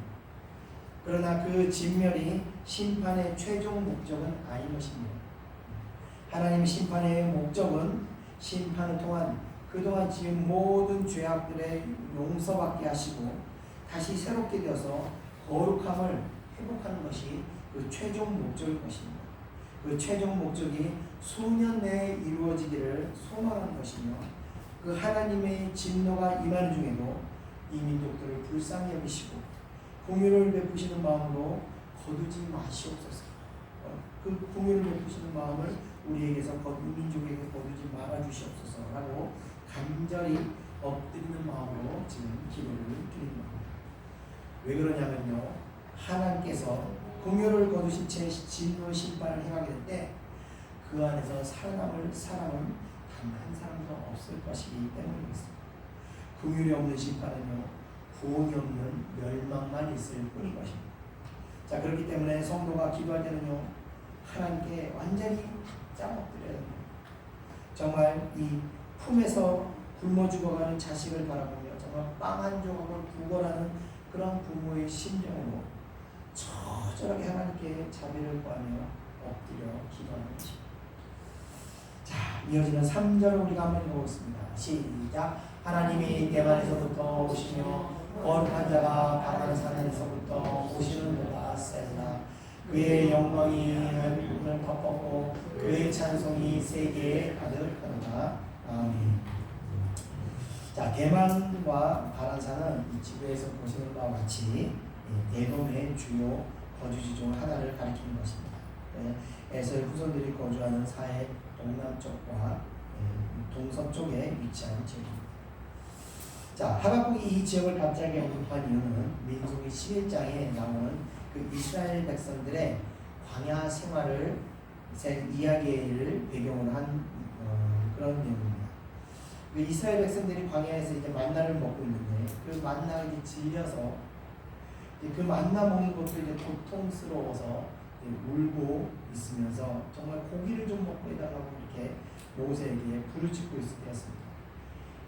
A: 그러나 그 진멸이 심판의 최종 목적은 아닌 것입니다. 하나님의 심판의 목적은 심판을 통한 그동안 지은 모든 죄악들의 용서받게 하시고 다시 새롭게 되어서 거룩함을 회복하는 것이 그 최종 목적일 것입니다. 그 최종 목적이 수년 내에 이루어지기를 소망하는 것이며, 그 하나님의 진노가 임하는 중에도 이 민족들을 불쌍히 여기시고 공유를 베푸시는 마음으로 거두지 마시옵소서. 그 공유를 베푸시는 마음을 우리에게서 이 민족에게 거두지 말아 주시옵소서라고 간절히 엎드리는 마음으로 지금 기도를 드립니다. 왜 그러냐면요, 하나님께서 공유를 거두신 채 진노 심판을 행하게 될 때 그 안에서 살아남을 사람은 단 한 사람도 없을 것이기 때문이겠습니다. 공유이 없는 심판은요, 구원이 없는 멸망만 있을 뿐인 것입니다. 자, 그렇기 때문에 성도가 기도할 때는요, 하나님께 완전히 짱엎드려야 됩니다. 정말 이 품에서 굶어 죽어가는 자식을 바라보며 정말 빵 한 조각을 구걸하는 그런 부모의 심정으로 처절하게 하나님께 자비를 구하며 엎드려 기도하는 것입니다. 자, 이어지는 3절을 우리가 한번 읽어보겠습니다. 시작. 하나님이 대만에서부터 오시며 거룩한 자가 바라는 산에서부터 오시는도다. 셀라. 그의 영광이 하늘을 덮었고 그의 찬송이 세계에 가득하도다. 아멘. 자, 대만과 바란산은 이 지구에서 보시는 바와 같이 에돔의 주요 거주지 중 하나를 가리키는 것입니다. 에서의 후손들이 거주하는 사해 동남쪽과 동서쪽에 위치한 지역입니다. 자, 하박국이 이 지역을 갑자기 언급한 이유는 민수기 11장에 나오는 그 이스라엘 백성들의 광야 생활을 이야기를 배경으로 한 그런 내용입니다. 그 이스라엘 백성들이 광야에서 이제 만나를 먹고 있는데 그 만나가 이제 질려서 그 만나 먹는 것도 이제 고통스러워서 울고 있으면서 정말 고기를 좀 먹고 해달라고 이렇게 모세에게 부르짖고 있을 때였습니다.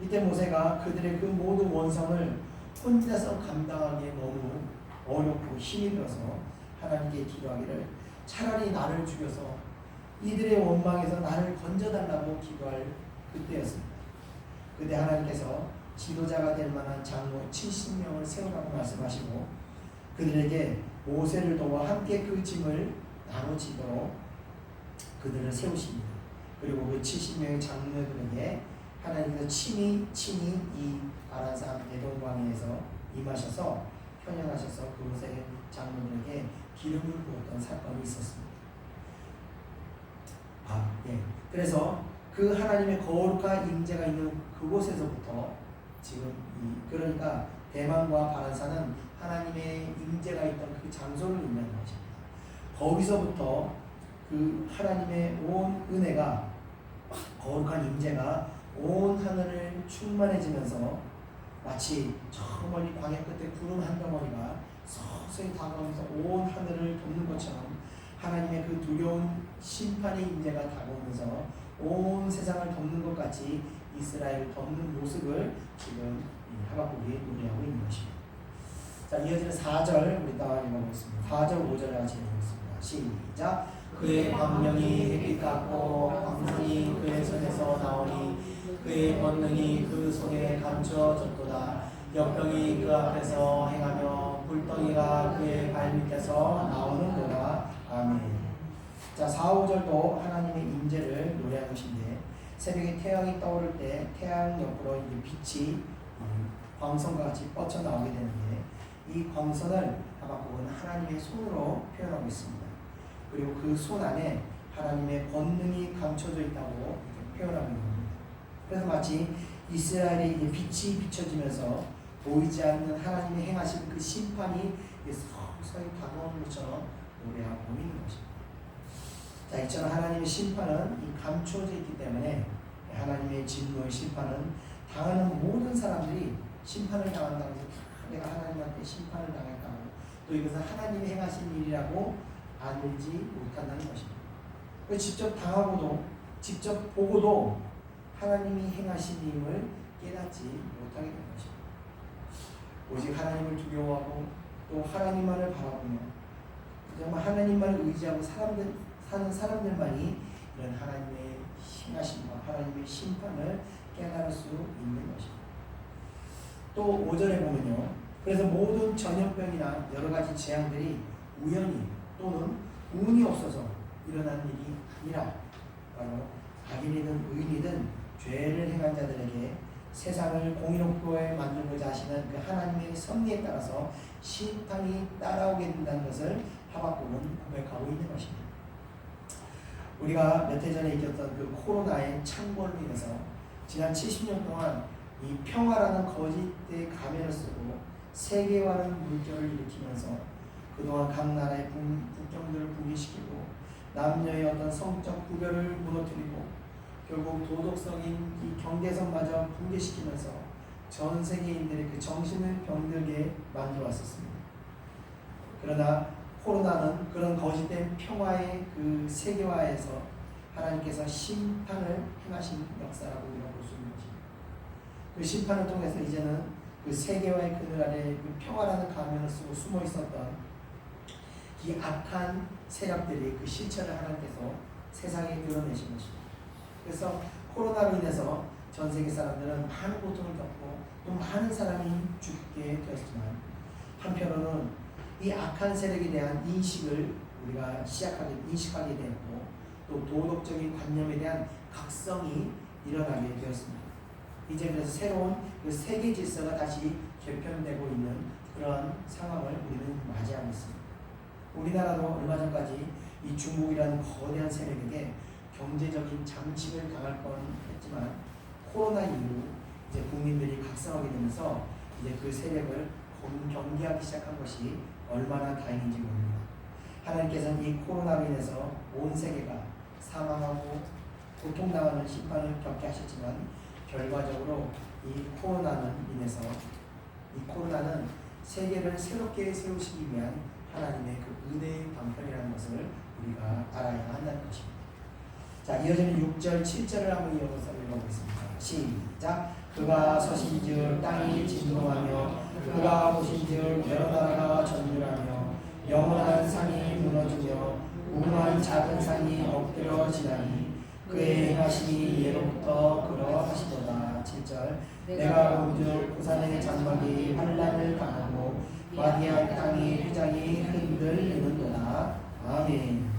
A: 이때 모세가 그들의 그 모든 원성을 혼자서 감당하기에 너무 어렵고 힘이 들어서 하나님께 기도하기를 차라리 나를 죽여서 이들의 원망에서 나를 건져달라고 기도할 그때였습니다. 그때 하나님께서 지도자가 될 만한 장로 70명을 세우라고 말씀하시고 그들에게 모세를 도와 함께 그 짐을 나눠지도록 그들을 세우십니다. 그리고 그 70명의 장로들에게 하나님께서 친히 이 아란산 에돔 광야에서 임하셔서 현현하셔서 그곳의 장로들에게 기름을 부었던 사건이 있었습니다. 그래서 그 하나님의 거룩한 임재가 있는 그곳에서부터 지금 그러니까 대만과 바란산은 하나님의 임재가 있던 그 장소를 의미하는 것입니다. 거기서부터 그 하나님의 온 은혜가 거룩한 임재가 온 하늘을 충만해지면서 마치 저 멀리 광야 끝에 구름 한 덩어리가 서서히 다가오면서 온 하늘을 덮는 것처럼 하나님의 그 두려운 심판의 임재가 다가오면서 온 세상을 덮는 것 같이 이스라엘을 덮는 모습을 지금 하박국이 노래하고 있는 것입니다. 자, 이어지는 4절 우리 따라 읽어보겠습니다. 4절 5절 같이 읽어보겠습니다. 시작. 그의 광명이 햇빛 같고 광선이 그의 손에서 나오니 그의 권능이 그 속에 감추어졌도다. 역병이 그 앞에서 행하며 불덩이가 그의 발밑에서 나오는도다. 아멘. 자, 4, 5절도 하나님의 임재를 노래한 것인데 새벽에 태양이 떠오를 때 태양 옆으로 이제 빛이 광선과 같이 뻗쳐 나오게 되는데 이 광선을 하박국은 하나님의 손으로 표현하고 있습니다. 그리고 그 손 안에 하나님의 권능이 감춰져 있다고 표현하고 있는 겁니다. 그래서 마치 이스라엘의 빛이 비춰지면서 보이지 않는 하나님의 행하신 그 심판이 서서히 다가오는 것처럼 노래하고 있는 것입니다. 자, 이처럼 하나님의 심판은 감추어져 있기 때문에 하나님의 진노의 심판은 당하는 모든 사람들이 심판을 당한다고 해서 내가 하나님한테 심판을 당했다고 또 이것은 하나님이 행하신 일이라고 알지 못한다는 것입니다. 직접 당하고도 직접 보고도 하나님이 행하신 일을 깨닫지 못하게 된 것입니다. 오직 하나님을 두려워하고 또 하나님만을 바라보며 정말 하나님만을 의지하고 사는 사람들만이 이런 하나님의 행하심과 하나님의 심판을 깨달을 수 있는 것입니다. 또 5절에 보면요. 그래서 모든 전염병이나 여러 가지 재앙들이 우연히 또는 운이 없어서 일어난 일이 아니라 바로 악인이든 의인이든 죄를 행한 자들에게 세상을 공의롭게 만들고자 하시는 그 하나님의 섭리에 따라서 심판이 따라오게 된다는 것을 하박국은 고백하고 있는 것입니다. 우리가 몇 해 전에 이겼던 그 코로나의 창궐로 인해서 지난 70년 동안 이 평화라는 거짓의 가면을 쓰고 세계화라는 물결을 일으키면서 그동안 각 나라의 국경들을 붕괴시키고 남녀의 어떤 성적 구별을 무너뜨리고 결국 도덕성인 이 경계선마저 붕괴시키면서 전 세계인들의 그 정신을 병들게 만들어 왔었습니다. 그러나 코로나는 그런 거짓된 평화의 그 세계화에서 하나님께서 심판을 행하신 역사라고 우리가 볼 수 있는 것입니다. 그 심판을 통해서 이제는 그 세계화의 그늘 아래 그 평화라는 가면을 쓰고 숨어 있었던 이 악한 세력들이 그 실체를 하나님께서 세상에 드러내신 것입니다. 그래서 코로나로 인해서 전 세계 사람들은 많은 고통을 겪고 또 많은 사람이 죽게 되었지만 한편으로는 이 악한 세력에 대한 인식을 우리가 인식하게 되었고 또 도덕적인 관념에 대한 각성이 일어나게 되었습니다. 이제 그래서 새로운 그 세계 질서가 다시 개편되고 있는 그런 상황을 우리는 맞이하고 있습니다. 우리나라도 얼마 전까지 이 중국이라는 거대한 세력에게 경제적인 잠식을 당할 뻔했지만 코로나 이후 이제 국민들이 각성하게 되면서 이제 그 세력을 경계하기 시작한 것이 얼마나 다행인지 모릅니다. 하나님께서는 이 코로나로 인해서 온 세계가 사망하고 고통당하는 심판을 겪게 하셨지만 결과적으로 이 코로나는 세계를 새롭게 세우시기 위한 하나님의 그 은혜의 방편이라는 것을 우리가 알아야 한다는 것입니다. 자, 이어지는 6절, 7절을 한번 이어서 읽어보겠습니다. 시작. 그가 서신즉 땅이 진동하며 그가 보신즉 여러 나라가 전율하며 영원한 산이 무너지며 무궁한 작은 산이 엎드러지나니 그의 행하심이 예로부터 그러하시도다. 7절. 내가 본즉 부산의 장막이 환란을 당하고 마디안 땅이 휘장이 흔들리는도다. 아멘.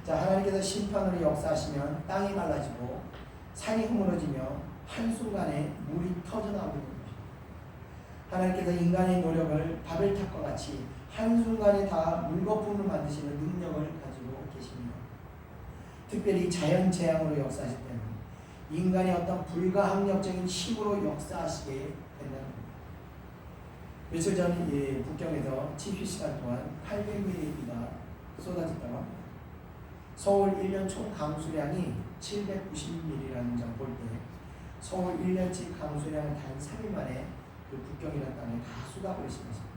A: 자, 하나님께서 심판으로 역사하시면 땅이 갈라지고 산이 허물어지며 한순간에 물이 터져나오게 됩니다. 하나님께서 인간의 노력을 바벨탑과 같이 한순간에 다 물거품을 만드시는 능력을 가지고 계십니다. 특별히 자연재앙으로 역사하실 때는 인간의 어떤 불가항력적인 힘으로 역사하시게 된다는 겁니다. 며칠 전 북경에서 70시간 동안 800mm의 비가 쏟아졌다고 합니다. 서울 1년 총 강수량이 790mm라는 점 볼 때 서울 1년치 강수량은 단 3일 만에 그 북경이라는 땅에 다 쏟아버리신 것입니다.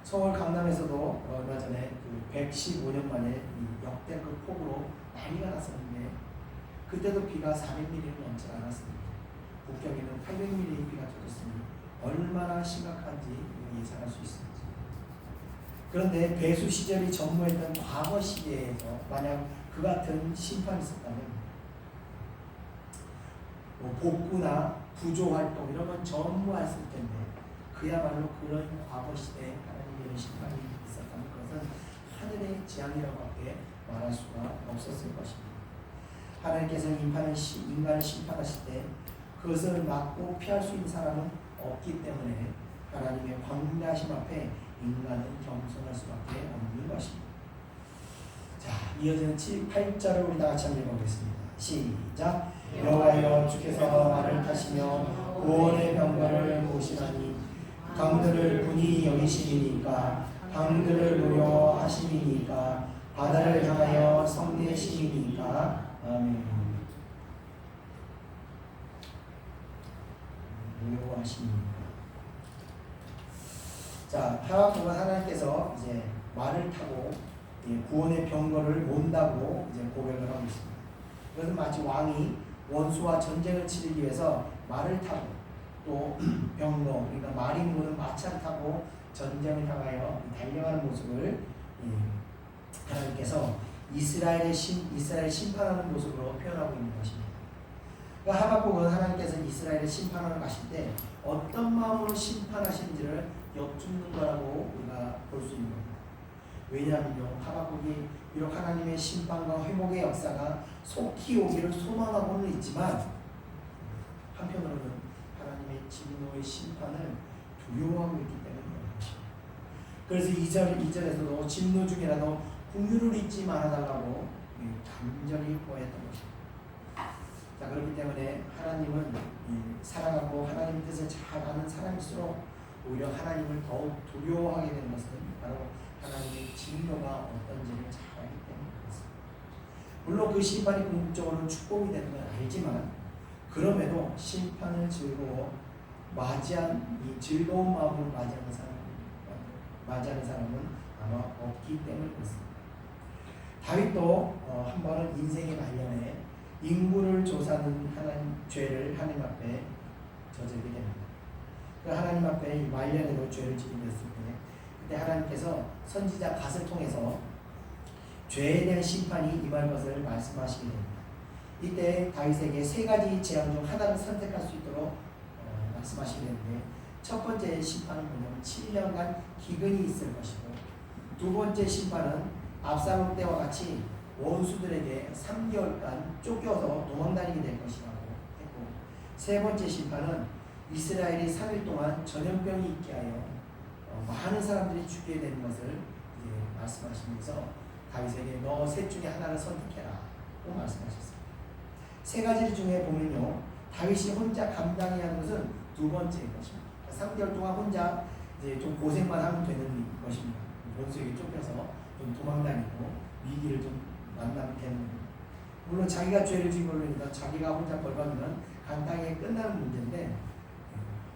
A: 서울 강남에서도 얼마 전에 그 115년 만에 이 역대급 폭우로 난리가 났었는데 그때도 비가 400mm를 넘지 않았습니다. 북경에는 800mm의 비가 터졌으니 얼마나 심각한지 예상할 수 있습니다. 그런데 배수 시절이 전무했던 과거 시대에서 만약 그 같은 심판이 있었다면 복구나 구조활동 이런 건 전무했을 텐데 그야말로 그런 과거 시대에 하나님의 심판이 있었다면 그것은 하늘의 재앙이라고밖에 말할 수가 없었을 것입니다. 하나님께서 인간을 심판하실 때 그것을 막고 피할 수 있는 사람은 없기 때문에 하나님의 광대하심 앞에 인간은 겸손할 수밖에 없는 것입니다. 자, 이어지는 8절을 우리 다 같이 한번 읽어보겠습니다. 시작. 여호와여 주께서 말을 타시며 구원의 병거를 모시나니 강들을 분이 여기심이니까 강들을 노려하심이니까 바다를 향하여 성내심이니까. 아멘. 노려하심이니까. 자, 하박국은 하나님께서 이제 말을 타고 구원의 병거를 몬다고 이제 고백을 하고 있습니다. 이것은 마치 왕이 원수와 전쟁을 치르기 위해서 말을 타고 또 병거, 그러니까 말이 무는 마차를 타고 전쟁을 향하여 달려가는 모습을 하나님께서 이스라엘 심판하는 모습으로 표현하고 있는 것입니다. 그러니까 하박국은 하나님께서 이스라엘을 심판하러 가실 때 어떤 마음으로 심판하시는지를 여쭙는 거라고 우리가 볼 수 있는 겁니다. 왜냐하면요, 하박국이 비록 하나님의 심판과 회복의 역사가 속히 오기를 소망하고는 있지만 한편으로는 하나님의 진노의 심판을 두려워하고 있기 때문입니다. 그래서 2절에서도 진노 중이라도 긍휼을 잊지 말아달라고 간절히 구했던 것입니다. 자, 그렇기 때문에 하나님은 사랑하고 하나님의 뜻을 잘 아는 사람일수록 오히려 하나님을 더욱 두려워하게 되는 것은 바로 하나님의 진노가 어떤지를 잘 알기 때문에 그렇습니다. 물론 그 심판이 궁극적으로 축복이 되는 건 알지만 그럼에도 심판을 맞이한 이 즐거운 마음으로 맞이하는 사람은 아마 없기 때문에 그렇습니다. 다윗도 한 번은 인생의 말년에 인구를 조사하는 죄를 하나님 앞에 저지르게 됩니다. 하나님 앞에 말년에도 죄를 지게 됐을 때 그때 하나님께서 선지자 갓을 통해서 죄에 대한 심판이 임할 것을 말씀하시게 됩니다. 이때 다윗에게 세 가지 재앙 중 하나를 선택할 수 있도록 말씀하시게 되는데 첫 번째 심판은 뭐냐면 7년간 기근이 있을 것이고 두 번째 심판은 압살롬 때와 같이 원수들에게 3개월간 쫓겨서 도망다니게 될 것이라고 했고 세 번째 심판은 이스라엘이 3일 동안 전염병이 있게 하여 많은 사람들이 죽게 되는 것을 말씀하시면서 다윗에게 너 셋 중에 하나를 선택해라 고 말씀하셨습니다. 세 가지 중에 보면요 다윗이 혼자 감당해야 하는 것은 두 번째인 것입니다. 3개월 동안 혼자 이제 좀 고생만 하면 되는 것입니다. 원수에게 쫓겨서 좀 도망다니고 위기를 좀 만나면 되는 겁니다. 물론 자기가 죄를 지은 걸로 인해서 자기가 혼자 벌 받으면
B: 간단하게 끝나는 문제인데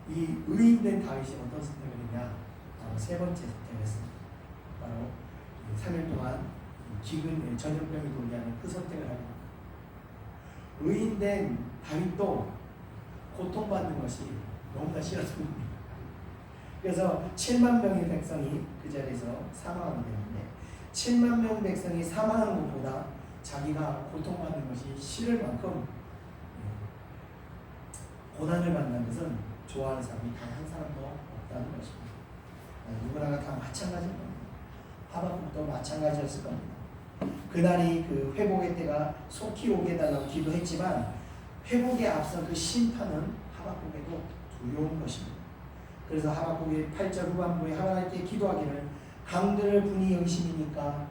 B: 이 의인된 다윗이 어떤 선택을 했냐? 바로 세 번째 선택을 했습니다. 바로 3일 동안 전염병이 돌게 하는 그 선택을 하고 의인된 다윗도 고통받는 것이 너무나 싫었습니다. 그래서 7만 명의 백성이 그 자리에서 사망하게 되는데 7만 명 백성이 사망하는 것보다 자기가 고통받는 것이 싫을 만큼 고난을 받는 것은 좋아하는 사람이 단 한 사람도 없다는 것입니다. 누구나가 다 마찬가지일 겁니다. 하박국도 마찬가지였을 겁니다. 그날이 그 회복의 때가 속히 오게 해달라고 기도했지만 회복에 앞선 그 심판은 하박국에도 두려운 것입니다. 그래서 하박국의 8절 후반부에 하나님께 기도하기를 강들을 분이 여기심이니까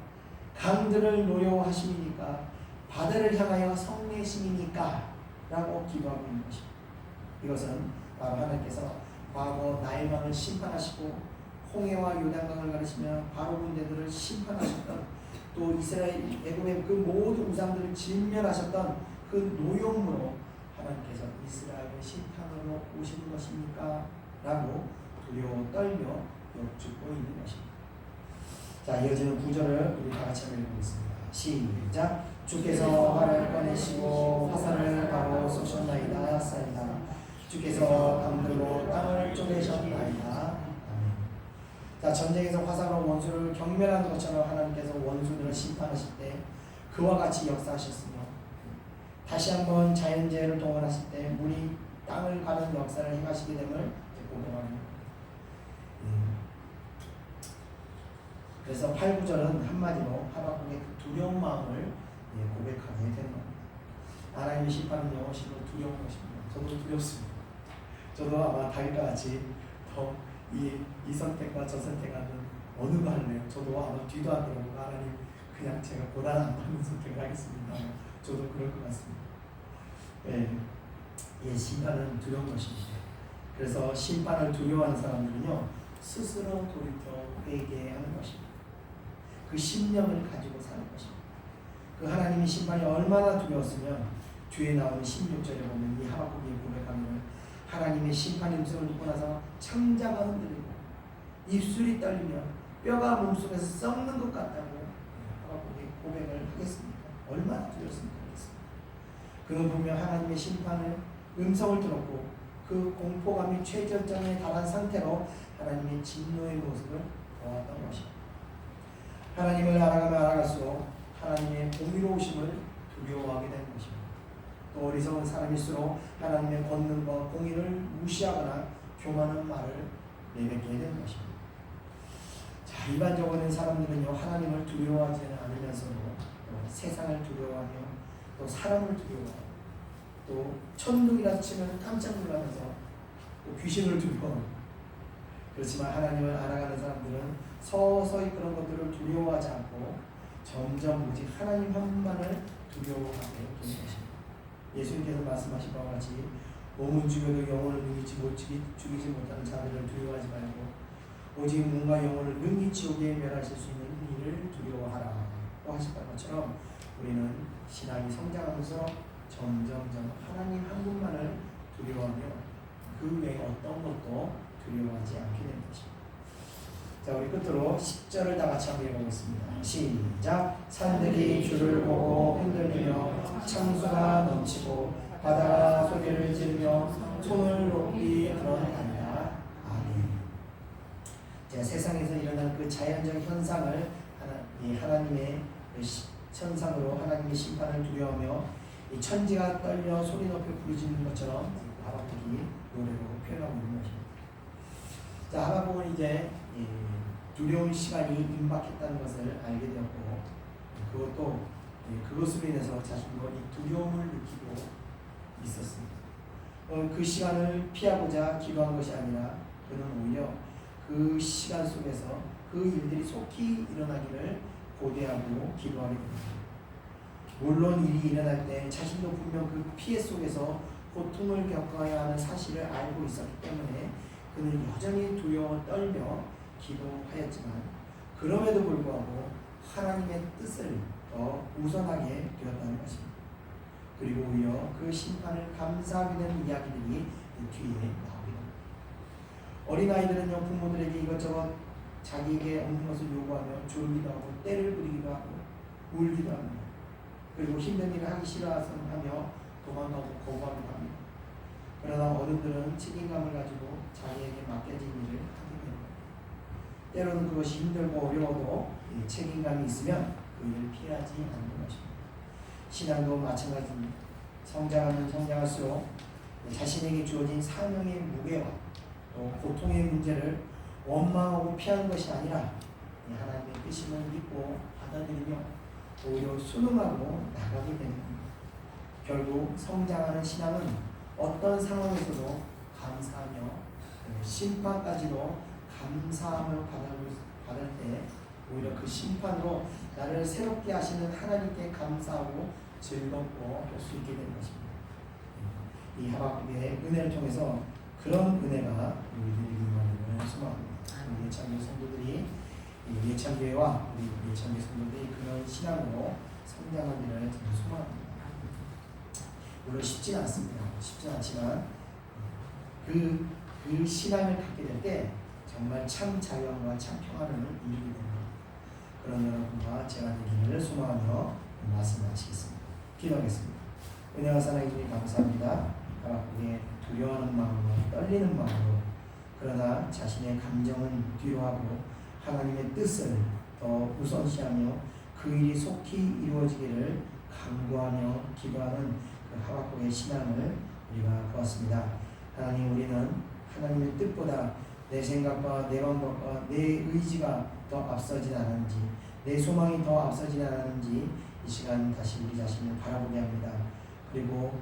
B: 강들을 노여워하심이니까 바다를 향하여 성내심이니까 라고 기도하고 있는 것입니다. 이것은 바로 하나님께서 과거 나의 왕을 심판하시고 홍해와 요단강을 가르치며 바로 군대들을 심판하셨던 또 이스라엘 애굽의 그 모든 우상들을 진멸하셨던 그 노용으로 하나님께서 이스라엘의 심판으로 오시는 것입니까? 라고 두려워 떨며 역죽고 있는 것입니다. 자, 이어지는 구절을 우리 다 같이 한번 읽어보겠습니다. 시작. 주께서 활을 꺼내시고 화살을 바로 쏘셨나이다 싸이다. 주께서 강들로 땅을 쪼개셨나이다. 아멘. 자, 전쟁에서 화살로 원수를 경멸하는 것처럼 하나님께서 원수들을 심판하실 때 그와 같이 역사하셨으며 다시 한번 자연재해를 동원하실 때 물이 땅을 가는 역사를 행하시게 됨을 고백합니다. 그래서 8, 9절은 한마디로 하박국의 그 두려운 마음을 고백하게 되는 겁니다. 하나님의 심판은 영원시로 두려운 것입니다. 저도 두렵습니다. 저도 아마 다윗과 같이 더 이 선택과 저 선택하는 어느 거 할래요? 저도 아마 뒤도 안 돌아보고 하나님 그냥 제가 고난 안 받는 선택을 하겠습니다. 저도 그럴 것 같습니다. 심판은 두려운 것입니다. 그래서 심판을 두려워하는 사람들은요 스스로 돌이켜 회개하는 것입니다. 그 심령을 가지고 사는 것입니다. 그 하나님의 심판이 얼마나 두려웠으면 뒤에 나오는 16절에 보면 이 하박국이 고백하는 하나님의 심판의 음성을 듣고 나서 창자가 흔들리고 입술이 떨리며 뼈가 몸속에서 썩는 것 같다고 하박국이 고백을 하겠습니까? 얼마나 두려웠으면 그렇겠습니까? 그는 분명 하나님의 심판의 음성을 들었고 그 공포감이 최절정에 달한 상태로 하나님의 진노의 모습을 보았던 것입니다. 하나님을 알아가면 알아갈수록 하나님의 공의로우심을 두려워하게 되는 것입니다. 또 어리석은 사람일수록 하나님의 권능과 공의를 무시하거나 교만한 말을 내뱉게 되는 것입니다. 자, 일반적으로 사람들은요 하나님을 두려워하지 않으면서도 세상을 두려워하며 또 사람을 두려워하고 또 천둥이라 치면 깜짝 놀라면서 또 귀신을 두려워하고 그렇지만 하나님을 알아가는 사람들은 서서히 그런 것들을 두려워하지 않고 점점 오직 하나님 한 분만을 두려워하게 되는 것입니다. 예수님께서 말씀하신 바와 같이 몸은 죽여도 영혼을 능히 죽이지 못하는 자들을 두려워하지 말고 오직 몸과 영혼을 능히 지옥에 멸하실 수 있는 이를 두려워하라고 하셨던 것처럼 우리는 신앙이 성장하면서 점점점 하나님 한 분만을 두려워하며 그 외에 어떤 것도 두려워하지 않게 되는 것입니다. 자, 우리 끝으로 10절을 다 같이 한번 읽어보겠습니다. 시작. 산들이 주를 보고 흔들리며 창수가 넘치고 바다가 소리를 지르며 손을 높이 들어간다. 아멘. 자, 세상에서 일어난 그 자연적 현상을 하나님의 현상으로 하나님의 심판을 두려워하며 이 천지가 떨려 소리 높여 부르짖는 것처럼 하박국이 노래로 표현하고 있는 것입니다. 자, 하박국은 이제 두려운 시간이 임박했다는 것을 알게 되었고 그것도 그것으로 인해서 자신도 이 두려움을 느끼고 있었습니다. 그 시간을 피하고자 기도한 것이 아니라 그는 오히려 그 시간 속에서 그 일들이 속히 일어나기를 고대하고 기도하게 됩니다. 물론 일이 일어날 때 자신도 분명 그 피해 속에서 고통을 겪어야 하는 사실을 알고 있었기 때문에 그는 여전히 두려워 떨며 기도하였지만 그럼에도 불구하고 하나님의 뜻을 더 우선하게 되었다는 것입니다. 그리고 오히려 그 심판을 감사하게 되는 이야기들이 뒤에 나오게 됩니다. 어린아이들은요, 부모들에게 이것저것 자기에게 없는 것을 요구하며 조르기도 하고 때를 부리기도 하고 울기도 합니다. 그리고 힘든 일을 하기 싫어하며 도망가고 거부하기도 합니다. 그러나 어른들은 책임감을 가지고 자기에게 맡겨진 일을 하게 됩니다. 때로는 그것이 힘들고 어려워도 책임감이 있으면 그 일을 피하지 않는 것입니다. 신앙도 마찬가지입니다. 성장하면 성장할수록 자신에게 주어진 사명의 무게와 또 고통의 문제를 원망하고 피하는 것이 아니라 하나님의 뜻임을 믿고 받아들이며 오히려 순응하고 나가게 됩니다. 결국 성장하는 신앙은 어떤 상황에서도 감사하며 심판까지도 감사함을 받을 때 오히려 그 심판으로 나를 새롭게 하시는 하나님께 감사하고 즐겁고 할 수 있게 되는 것입니다. 이 하박국의 은혜를 통해서 그런 은혜가 우리들에게 임하기를 소망합니다. 우리 예찬교회 성도들이 예찬교회와 우리 예찬교회 성도들이 그런 신앙으로 성장하기를 소망합니다. 물론 쉽지는 않습니다. 쉽지 않지만 그 신앙을 갖게 될 때 정말 참 자유함과 참 평안을 이루게 됩니다. 그런 여러분과 제가 되기를 소망하며 말씀 마치겠습니다. 기도하겠습니다. 은혜와 사랑해 주님 감사합니다. 하나님의 두려워하는 마음으로 떨리는 마음으로 그러나 자신의 감정은 뒤로하고 하나님의 뜻을 더 우선시하며 그 일이 속히 이루어지기를 간구하며 기도하는 그 하박국의 신앙을 우리가 보았습니다. 하나님, 우리는 하나님의 뜻보다 내 생각과 내 방법과 내 의지가 더 앞서지 않았는지, 내 소망이 더 앞서지 않았는지 이 시간 다시 우리 자신을 바라보게 합니다. 그리고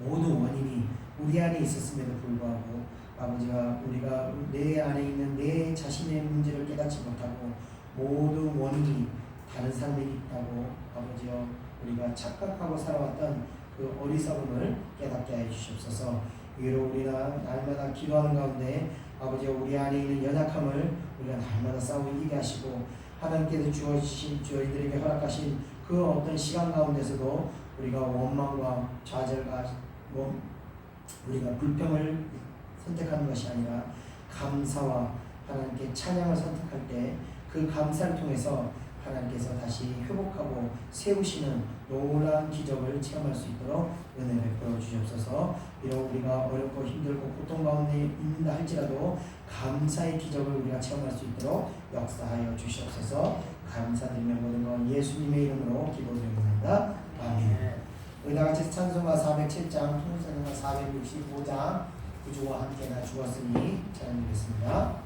B: 모든 원인이 우리 안에 있었음에도 불구하고 아버지가 우리가 내 안에 있는 내 자신의 문제를 깨닫지 못하고 모든 원인이 다른 사람에게 있다고 아버지여 우리가 착각하고 살아왔던 그 어리석음을 깨닫게 해 주시옵소서. 위로 우리가 날마다 기도하는 가운데 아버지여 우리 안에 있는 연약함을 우리가 날마다 싸우고 이기게 하시고 하나님께서 주어주신 저희들에게 허락하신 그 어떤 시간 가운데서도 우리가 원망과 좌절과 우리가 불평을 선택하는 것이 아니라 감사와 하나님께 찬양을 선택할 때 그 감사를 통해서 하나님께서 다시 회복하고 세우시는 놀라운 기적을 체험할 수 있도록 은혜를 베풀어 주시옵소서. 비록 우리가 어렵고 힘들고 고통 가운데 있는다 할지라도 감사의 기적을 우리가 체험할 수 있도록 역사하여 주시옵소서. 감사드리며 모든 건 예수님의 이름으로 기도드립니다. 아멘. 우리가 같이 찬송가 407장, 통성가 465장 구주와 함께 나 죽었으니 찬양드리겠습니다.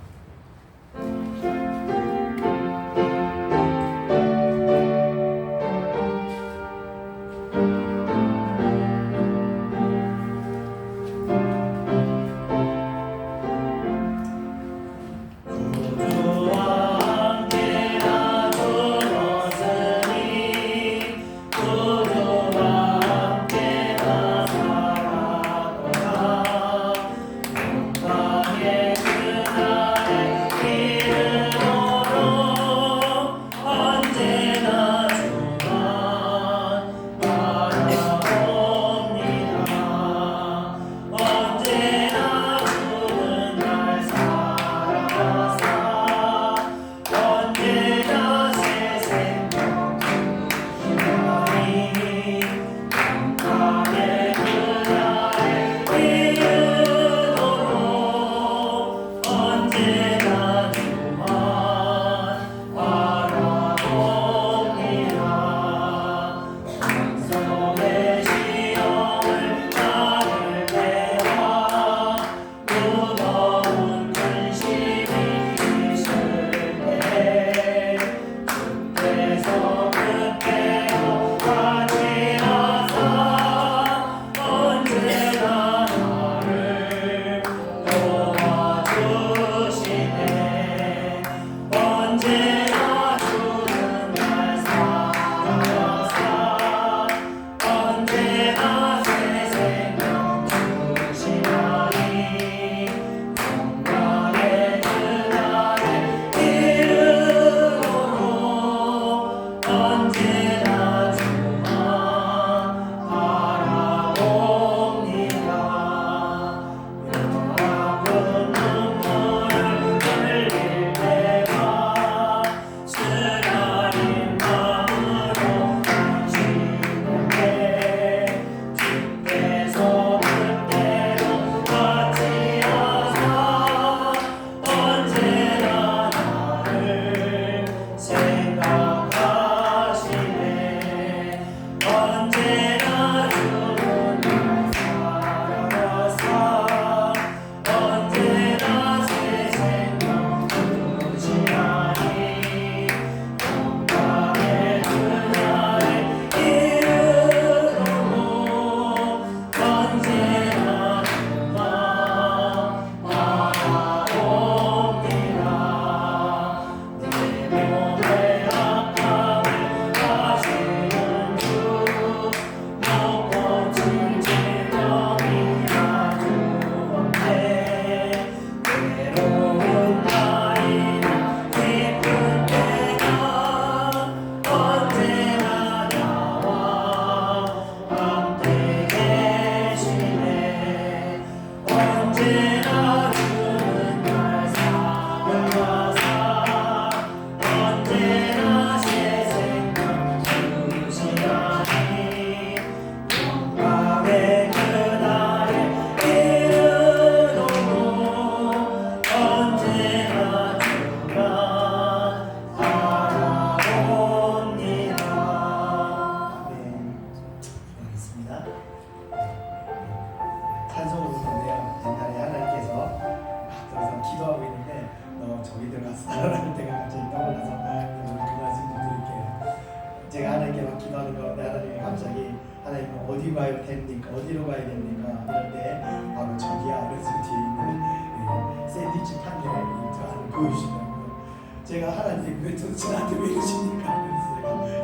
B: 어디 가야 됩니까? 어디로 가야 됩니까? 이럴 때 바로 저기야 그래서 뒤에 있는 샌드위치 판넬을 하는 보여주시더라고요. 제가 하나님 왜 도대체 나한테 왜 이러십니까?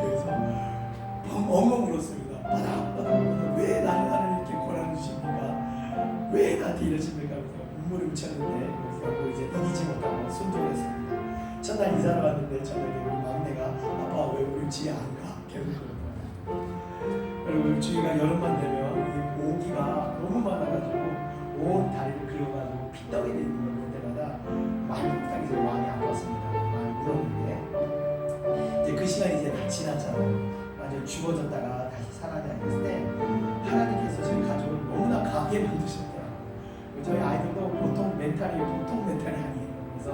B: 그래서 엉엉 울었습니다. 왜 나를 이렇게 고난 주십니까? 왜 나한테 이러십니까? 그래서 눈물을 묻혔는데 그래서 이제 이기지 못하고 순종했습니다. 첫날 이사를 왔는데 저녁에 우리 막내가 아빠 왜 우리 집에 안 가? 계속 그러더라고요. 그리고 주위가 여름만 되면 모기가 너무 많아가지고 온 다리를 긁어가지고 피떡이 되는 걸 볼 때마다 많이 마음이 아팠습니다. 많이 울었는데 이제 그 시간이 이제 다 지났잖아요. 완전 죽어졌다가 다시 살아나야 했을 때 하나님께서 저희 가족을 너무나 강하게 만드셨더라고요. 저희 아이들도 보통 멘탈이 아니에요. 그래서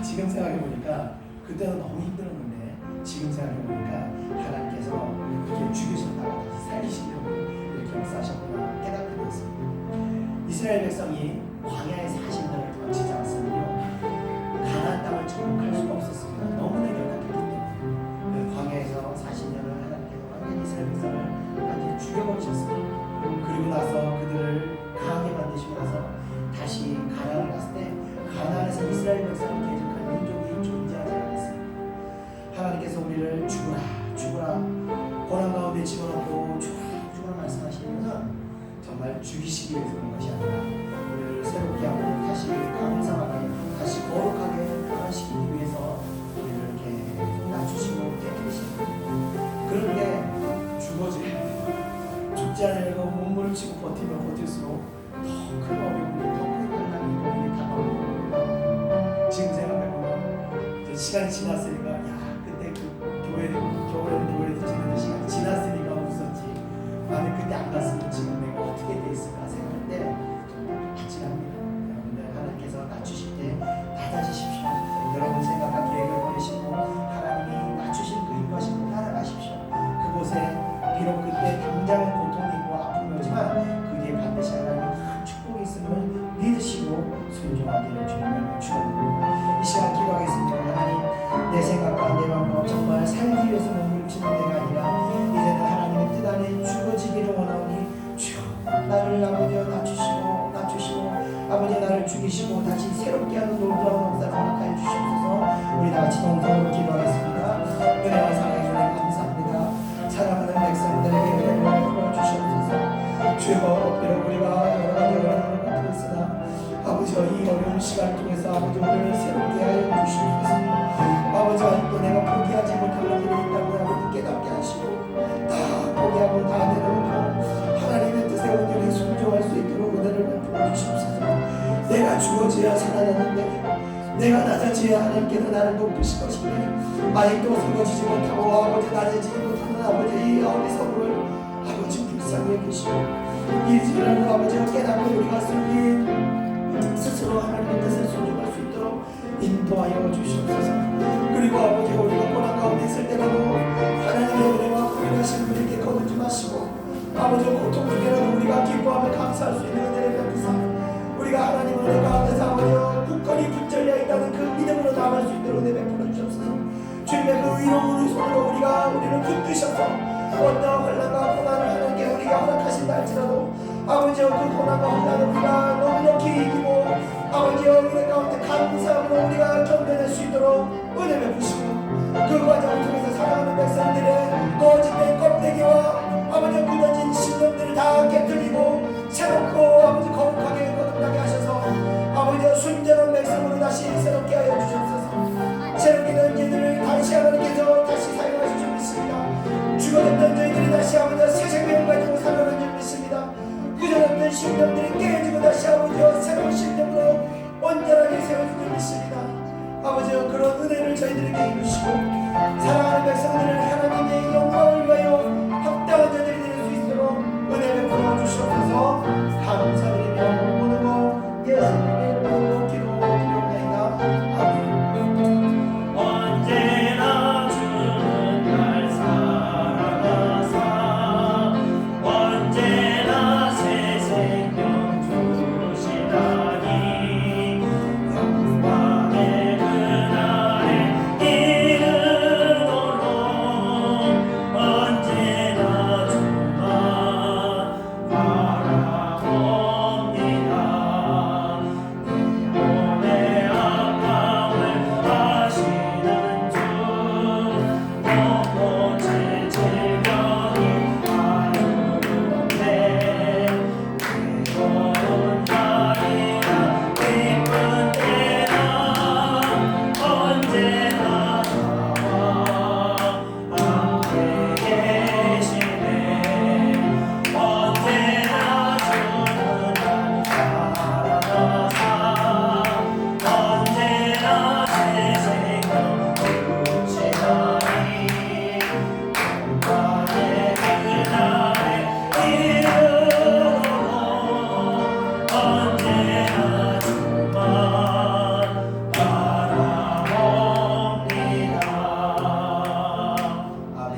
B: 지금 생각해보니까 그때는 너무 힘들었는데 지금 생각해보니까 하나님께서 이렇게 죽이셨다가 다시 살리시려고 이렇게 역사하셨구나 깨닫게 되었습니다. 이스라엘 백성이 광야에 40년을 거치지 않았으면요 가나안 땅을 정복할 수가 없었습니다. 너무나 연약했기 때문에 광야에서 40년을 하나님께서 완전히 이스라엘 백성을 완전히 죽여버리셨습니다. 그리고 나서 그들을 강하게 만드시고 나서 다시 가나안을 갔을 때 가나안에서 이스라엘 백성을 대적할 민족이 존재하지 않았습니다. 하나님께서 우리를 죽으라 고난 가운데 집어넣고 죽으라 말씀하시면은 정말 죽이시기 위해서 그런 것이 아니라 우리를 새롭게 하고 다시 강성하게 다시 거룩하게 변화시키기 위해서 우리를 이렇게 낮추시고 깨뜨리시는 그런데 죽지 않으려고 몸부림치고 버티면 버틸수록 더 큰 어려움이 더 큰 환난이 우리에게 다가오고 지금 생각해보면 이제 시간이 지났으니까 그때 그 교회에서 지내는 시간이 지났으니까 웃었지. 만약 그때 안 갔으면 지금 내가 어떻게 돼 있을까 생각할 때 좀 아찔합니다. 여러분들 하나님께서 낮추실 때 낮아지십시오. 여러분 생각한 계획을 버리시고 하나님이 낮추신 그 인도하심을 따라가십시오. 그곳에 비록 그때 당장은 고통이 있고 아픔이 오지만 그 뒤에 반드시 하나님의 큰 축복이 있음을 믿으시고 순종하기를 주님을 축원합니다. 이 시간 기도하겠습니다. 하나님 내 생각과 내 마음과 정말 살기 위해서 몸부림치는 내가 아니라 이제는 하나님의 뜻 안에 죽어지기를 원하오니 주여 나를 아버지여 낮추시고 아버지 나를 죽이시고 다시 새롭게 하는 놀라운 역사를 허락하여 주시옵소서. 우리 다같이 동성으로 기도하겠습니다. 은혜와 사랑해 주님 감사합니다. 사랑하는 백성들에게 은혜를 베풀어 주시옵소서. 주여 비록 우리가 여러 가지 어려움을 갖고 있으나 아버지와 이 어려운 시간을 통해서 아버지 우리를 새롭게 하여 주시옵소서. 아버지 아직도 내가 포기하지 못할 것들이 있다고 아버지 깨닫게 하시고 다 포기하고 다 내려놓고 하나님의 뜻에 온전히 순종할 수 있도록 은혜를 베풀어 주시옵소서. 내가 죽어져야 살아나는데 내가 낮아져야 하나님께서 나를 높이실 것인데 아직도 세워지지 못하고 아버지 낮아지지 못하는 아버지의 어리석음을 아버지 불쌍히 여기시고 이제는 아버지가 깨닫고 우리가 스스로 하나님의 뜻을 순종할 수 있도록 인도하여 주시옵소서. 그리고 아버지 우리가 고난 가운데 있을 때라도 하나님의 은혜와 구원하신 우리에게 거두지 마시고 아버지 고통 중에라도 우리가 기뻐하며 감사할 수 있는 은혜를 베푸사 우리가 하나님의 은혜 가운데서 아버지여 굳건히 붙들려 있다는 그 믿음으로 나아갈 수 있도록 은혜 베풀어 주옵소서. 주님의 그 위로우는 손으로 우리를 붙드셔서 어떠한 환난과 고난을 하나님께 우리가 허락하신다 할지라도 아버지여 그 고난과 환난을 우리가 넉넉히 이기고 아버지여 은혜 가운데 감사함으로 우리가 견뎌낼 수 있도록 은혜 베푸시고 그 과정을 통해서 사랑하는 백성들의 꺼진 껍데기와 아버지 굳어진 신념들을 다 깨뜨리고 새롭고 아버지 거룩하게 거듭나게 하셔서 아버지 순전한 백성으로 다시 새롭게 하여 주시옵소서. 새롭게 된 저희들을 다시 하나님께서 다시 사용하실 줄 믿습니다. 죽어졌던 저희들이 다시 아버지 새 생명을 가지고 살아가는 줄 믿습니다. 굳어졌던 신념들이 깨지고 다시 아버지와 새로운 신념으로 온전하게 세워줄 줄 믿습니다. 아버지여 그런 은혜를 저희들에게 이루시고 사랑하는 백성들을 하나님의 영광을 위하여 합당한 자들이 될 수 있도록 은혜 베풀어 주시옵소서. 감사드리며 모든 것 예수님의 이름으로 기도드리옵나이다. 아멘.
C: 언제나 주는 날 살아가사 언제나 새 생명 주시다니 영광의 그날에 이르도록 언제나 주만 바라봅니다. 몸의 아픔을 아시는 주 영혼의 질병이 아무런데 괴로운 날이나 기쁜 때나 언제나 나와 함께 계시네. 언제나 주는 날 살아가사 언제나 새 생명 주시다니 영광의 그날에 이르도록 언제나 주만 바라봅니다.
B: 아멘.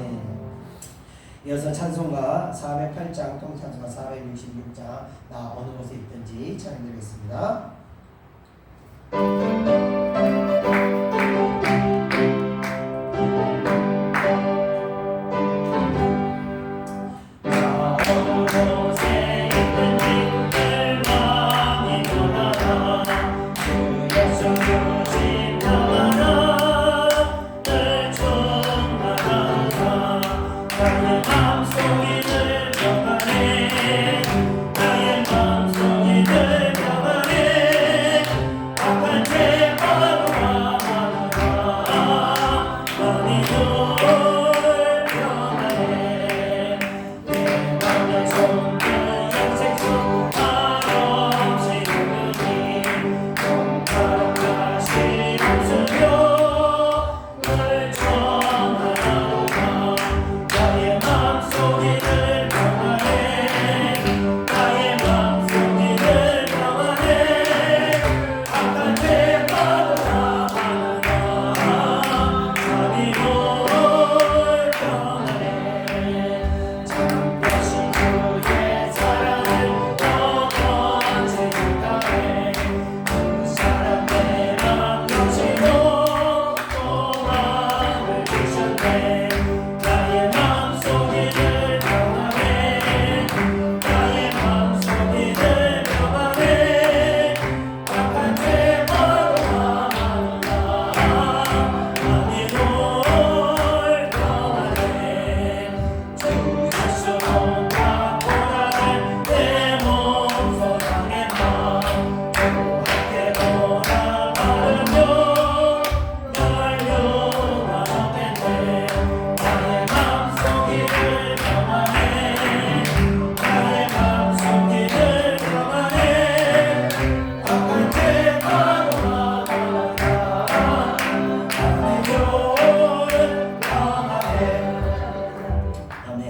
B: 이어서 찬송가 408장 통찬송가 466장 나 어느 곳에 있든지 찬양드리겠습니다.
C: 어느 곳에 있든지 늘 마음이 변하나 주 예수 주신 평안아 늘 충만하다. 나의 마음속이 늘 평안해. 나의 마음속이 늘 평안해. 악한 죄악으로 하나가 너니 늘 평안해. 내 맘에 손든 영생수 한없이 흐르니 영광하신 웃으며 늘 전하나로다. 나의 맘속이 늘 평안해. 나의 맘속이 늘 평안해. 악한 죄악으로 하나가 자비로 평안해. 잠시 주의 사랑을 너무 생각해. 그 사랑 내 맘 여시고 또 마음을 주셨네. 나의 맘속이 늘 평안해. 나의 맘속이 늘 평안해. 악한 죄악으로 하나가 아니로 평안해. 주 예수 공각보다는 내 몸소 향해 맘 함께 돌아가며 열려가 없겠네. 나의 맘속이 늘 평안해. 나의 맘속이 늘 평안해. 악한 죄악으로 하나가 아니로 평안해.
B: 아멘.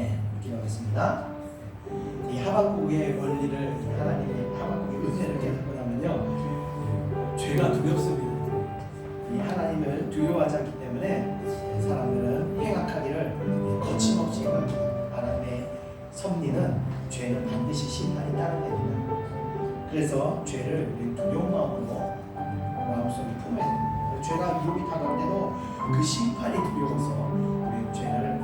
B: 기도하겠습니다. 이 하박국의 원리를 하나님의 하박국의 은혜를 깨닫고 나면요 죄가 두렵습니다. 이 하나님을 두려워하지 않기 때문에 사람들은 행악하기를 거침없이 합니다. 하나님의 섭리는 죄는 반드시 심판이 따른답니다. 그래서 죄를 우리 두려운 마음으로 마음속에 품어야 됩니다. 죄가 유혹이 다가올 때도 그 심판이 두려워서 우리 죄를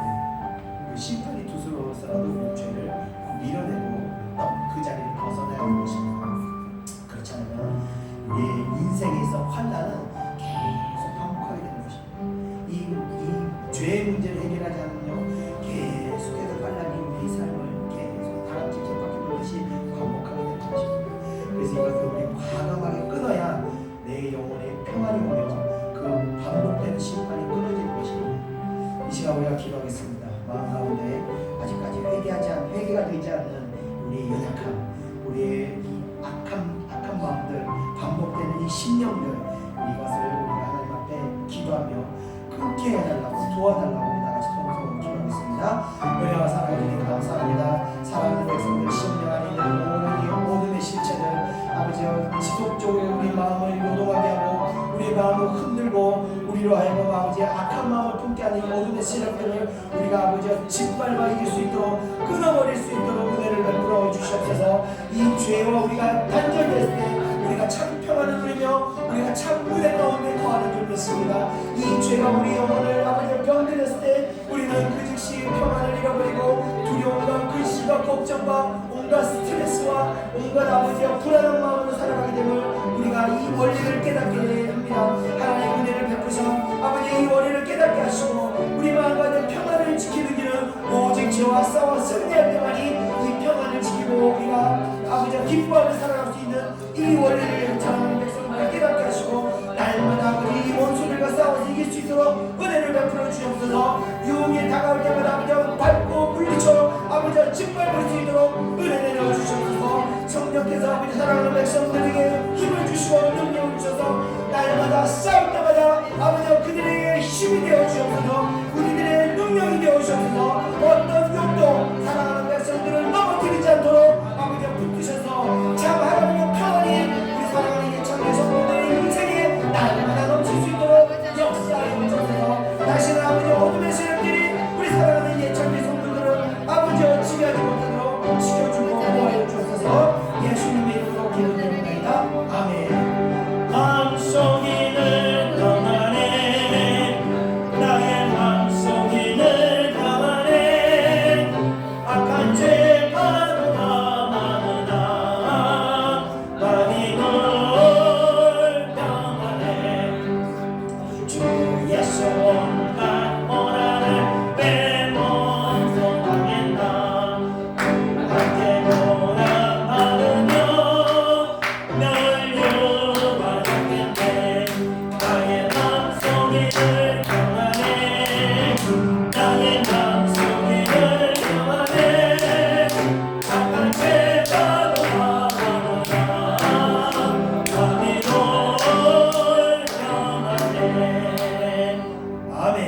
B: 그 심판이 두스러워서라도 우리 죄를 밀어내고 그 자리를 벗어나야 하는 것입니다. 그렇지 않으면 우리의 인생에 있어 환난은 계속 반복하게 되는 것입니다. 이 죄의 문제를 해결하지 않으면요 계속해서 환난이 우리 삶을 계속 다람쥐 쳇바퀴 돌듯이 반복하게 되는 것입니다. 그래서 이것을 우리 과감하게 끊어야 내 영혼에 평안이 오며 그 반복되는 심판이 끊어지는 것입니다. 이 시간 우리가 기도하겠습니다. 마음 가운데 아직까지 회개가 되지 않는 우리의 연약함, 우리의 이 악한 마음들, 반복되는 이 심령들, 이것을 우리가 하나님 앞에 기도하며 끊게 해달라고 도와달라고 우리 다같이 통성으로 기도하겠습니다. 은혜와 사랑해 주님 감사합니다. 사랑하는 백성들 심령 안에 있는 모든 어둠의 실체들 아버지여 지속적으로 우리 마음을 요동하게 하고 우리 마음을 흔들고 우리로 하여금 아버지 악한 마음을 품게 하는 이 어둠의 세력들을 우리가 아버지여 짓밟아 이길 수 있도록 끊어버릴 수 있도록 은혜를 베풀어 주시옵소서. 이 죄와 우리가 단절됐을 때 우리가 참 평안을 누리며 우리가 참 은혜 가운데 거하는 줄 믿습니다. 이 죄가 우리 영혼을 아버지여 병들였을 때 우리는 그 즉시 평안을 잃어버리고 두려움과 근심과 걱정과 온갖 스트레스와 온갖 아버지여 불안한 마음으로 살아가게 되면 우리가 이 원리를 깨닫게 합니다. 하나님의 은혜를 베푸셔 아버지 이 원리를 깨닫게 하시고 우리 마음과 평안을 지키는 길은 오직 죄와 싸워 승리할 때만이 이 평안을 지키고 우리가 아버지와 기뻐하며 살아갈 수 있는 이 원리를 전하는 백성들을 깨닫게 하시고 날마다 아버지 이 원수들과 싸워서 이길 수 있도록 은혜를 베풀어 주옵소서. 유혹이 다가올 때마다 아버지와 밟고 물리쳐 아버지와 짓밟을 수 있도록 은혜 내려 주시옵소서. 성령께서 아버지 사랑하는 백성들에게 힘을 주시고 능력을 주셔서 날마다 싸울 때마다 아버지와 그들에게 힘이 되어 주옵소서. 우리들의 능력이 되어 주옵소서. 어떤 욕도 사랑하는 백성들을 넘어뜨리지 않도록 아버지와 붙드셔서 참 하나님의 평안이 우리 사랑하는 예찬의 성도들의 인생에 날마다 넘칠 수 있도록 역사하여 주옵소서. 다시는 아버지 어둠의 세력들이 우리 사랑하는 예찬의 성도들을 아버지와 지배하지 못하도록 지켜주고 보호하여 주옵소서. 예수님의 이름으로 기도드립니다. 아멘.
C: 마음속이 늘 평안해 나의 마음속이 늘 평안해 악한 죄 가로가 많으나 많이 늘 평안해 주 예수 온갖 고난을 빼먹어 당했나 함께 고난받으며 널 유발하겠네 나의 맘속이 늘 평안해 나의 맘속이 늘 평안해 악한 죄가 너무나 많이 널 평안해.
B: 아멘.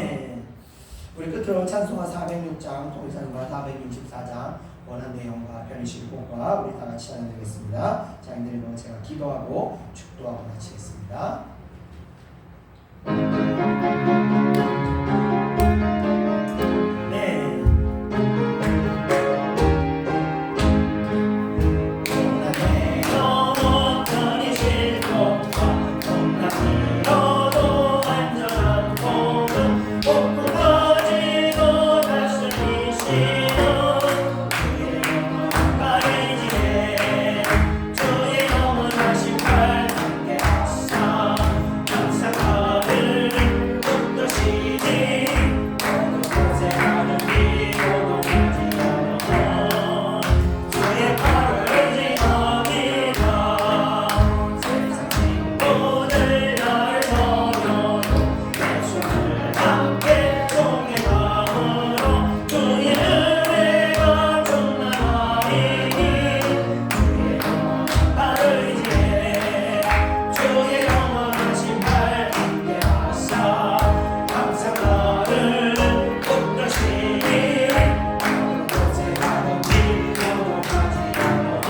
B: 우리 끝으로 찬송가 406장 통일사님과 464장 원한 내용과 편의실 곡과 우리 다 같이 찬양드리겠습니다. 장인들이 제가 기도하고 축도하고 마치겠습니다. 네.
C: 너무 편히 쉴 곳과 너도 안전한 곳은 복구 가지고 다스리시는 주의 바르지에 주의 영원하신 팔 함께 하사 항상 하늘을 돋도시니 모두 고생하는 비로도 가지 않아 주의 팔을 의지합니다 세상 친구들 나를 버려도 예수를 함께 동행함으로 주의 은혜가 충만하리니 주의 팔을 의지해 주의 영원하신 팔 함께 하사 항상 나를 붙드시니 고생하는 길로 가지 않아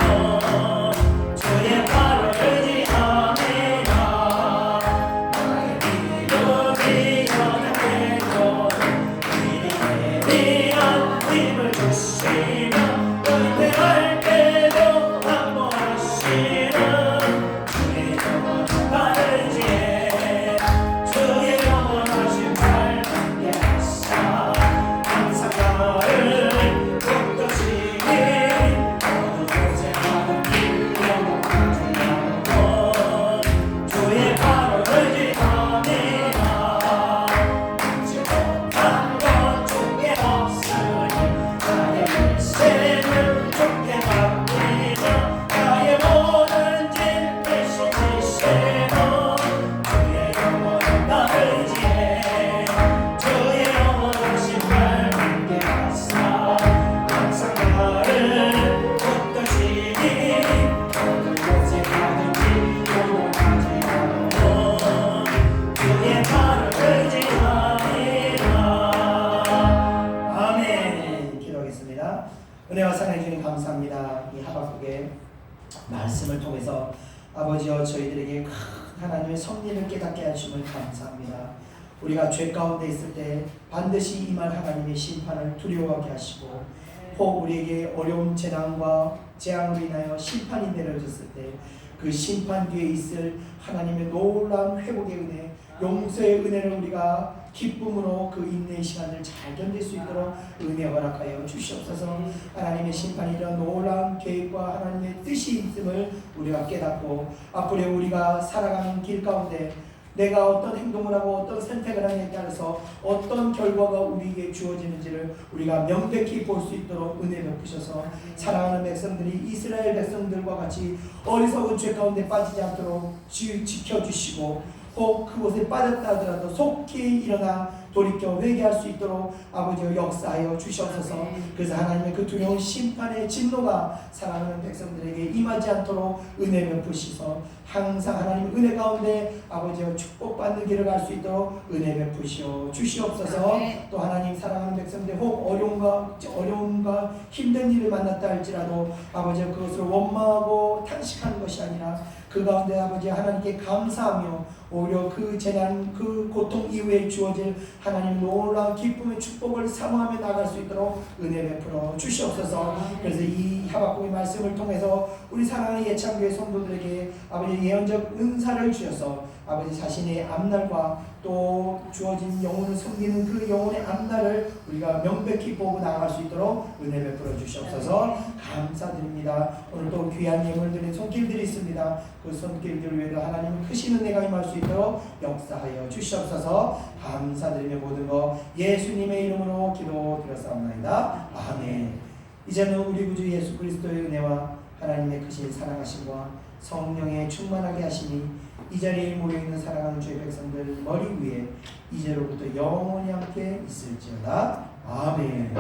C: 주의 팔을 의지합니다 나의 믿음이 연약해도 미리에 대한 힘을 주시며 은혜할 때도 안보하시는 주의 영원한 팔을 의지해 주의 영원하신 팔 함께 하사 항상 나를 붙드시니 모두 고생하는 길로 가지 않고
B: 말씀을 통해서 아버지여 저희들에게 큰 하나님의 섭리를 깨닫게 하심을 감사합니다. 우리가 죄 가운데 있을 때 반드시 임할 하나님의 심판을 두려워하게 하시고 혹 우리에게 어려운 재난과 재앙으로 인하여 심판이 내려졌을 때 그 심판 뒤에 있을 하나님의 놀라운 회복의 은혜, 용서의 은혜를 우리가 기쁨으로 그 인내의 시간을 잘 견딜 수 있도록 은혜 허락하여 주시옵소서. 하나님의 심판이 이런 놀라운 계획과 하나님의 뜻이 있음을 우리가 깨닫고 앞으로 우리가 살아가는 길 가운데 내가 어떤 행동을 하고 어떤 선택을 하느냐에 따라서 어떤 결과가 우리에게 주어지는지를 우리가 명백히 볼 수 있도록 은혜 베푸셔서 사랑하는 백성들이 이스라엘 백성들과 같이 어리석은 죄 가운데 빠지지 않도록 지켜주시고 혹 그곳에 빠졌다 하더라도 속히 일어나 돌이켜 회개할 수 있도록 아버지여 역사하여 주시옵소서. 그래서 하나님의 그 두려운 심판의 진노가 사랑하는 백성들에게 임하지 않도록 은혜 베푸시서 항상 하나님의 은혜 가운데 아버지여 축복받는 길을 갈 수 있도록 은혜 베푸시오 주시옵소서. 또 하나님 사랑하는 백성들 혹 어려움과 힘든 일을 만났다 할지라도 아버지여 그것을 원망하고 탄식하는 것이 아니라 그 가운데 아버지 하나님께 감사하며 오히려 그 재난 그 고통 이후에 주어질 하나님 놀라운 기쁨의 축복을 사모하며 나갈 수 있도록 은혜 베풀어 주시옵소서. 그래서 이 하박국의 말씀을 통해서 우리 사랑하는 예창교회 성도들에게 아버지 예언적 은사를 주셔서 아버지 자신의 앞날과 또 주어진 영혼을 섬기는 그 영혼의 앞날을 우리가 명백히 보고 나아갈 수 있도록 은혜 베풀어 주시옵소서. 감사드립니다. 오늘 또 귀한 예물 드린 손길들이 있습니다. 그 손길들 위에도 하나님 크신 은혜가 임할 수 있도록 역사하여 주시옵소서. 감사드리며 모든 것 예수님의 이름으로 기도드렸사옵나이다. 아멘. 이제는 우리 구주 예수 그리스도의 은혜와 하나님의 크신 사랑하심과 성령의 충만하게 하시니 이 자리에 모여있는 사랑하는 주의 백성들 머리 위에 이제로부터 영원히 함께 있을지어다. 아멘.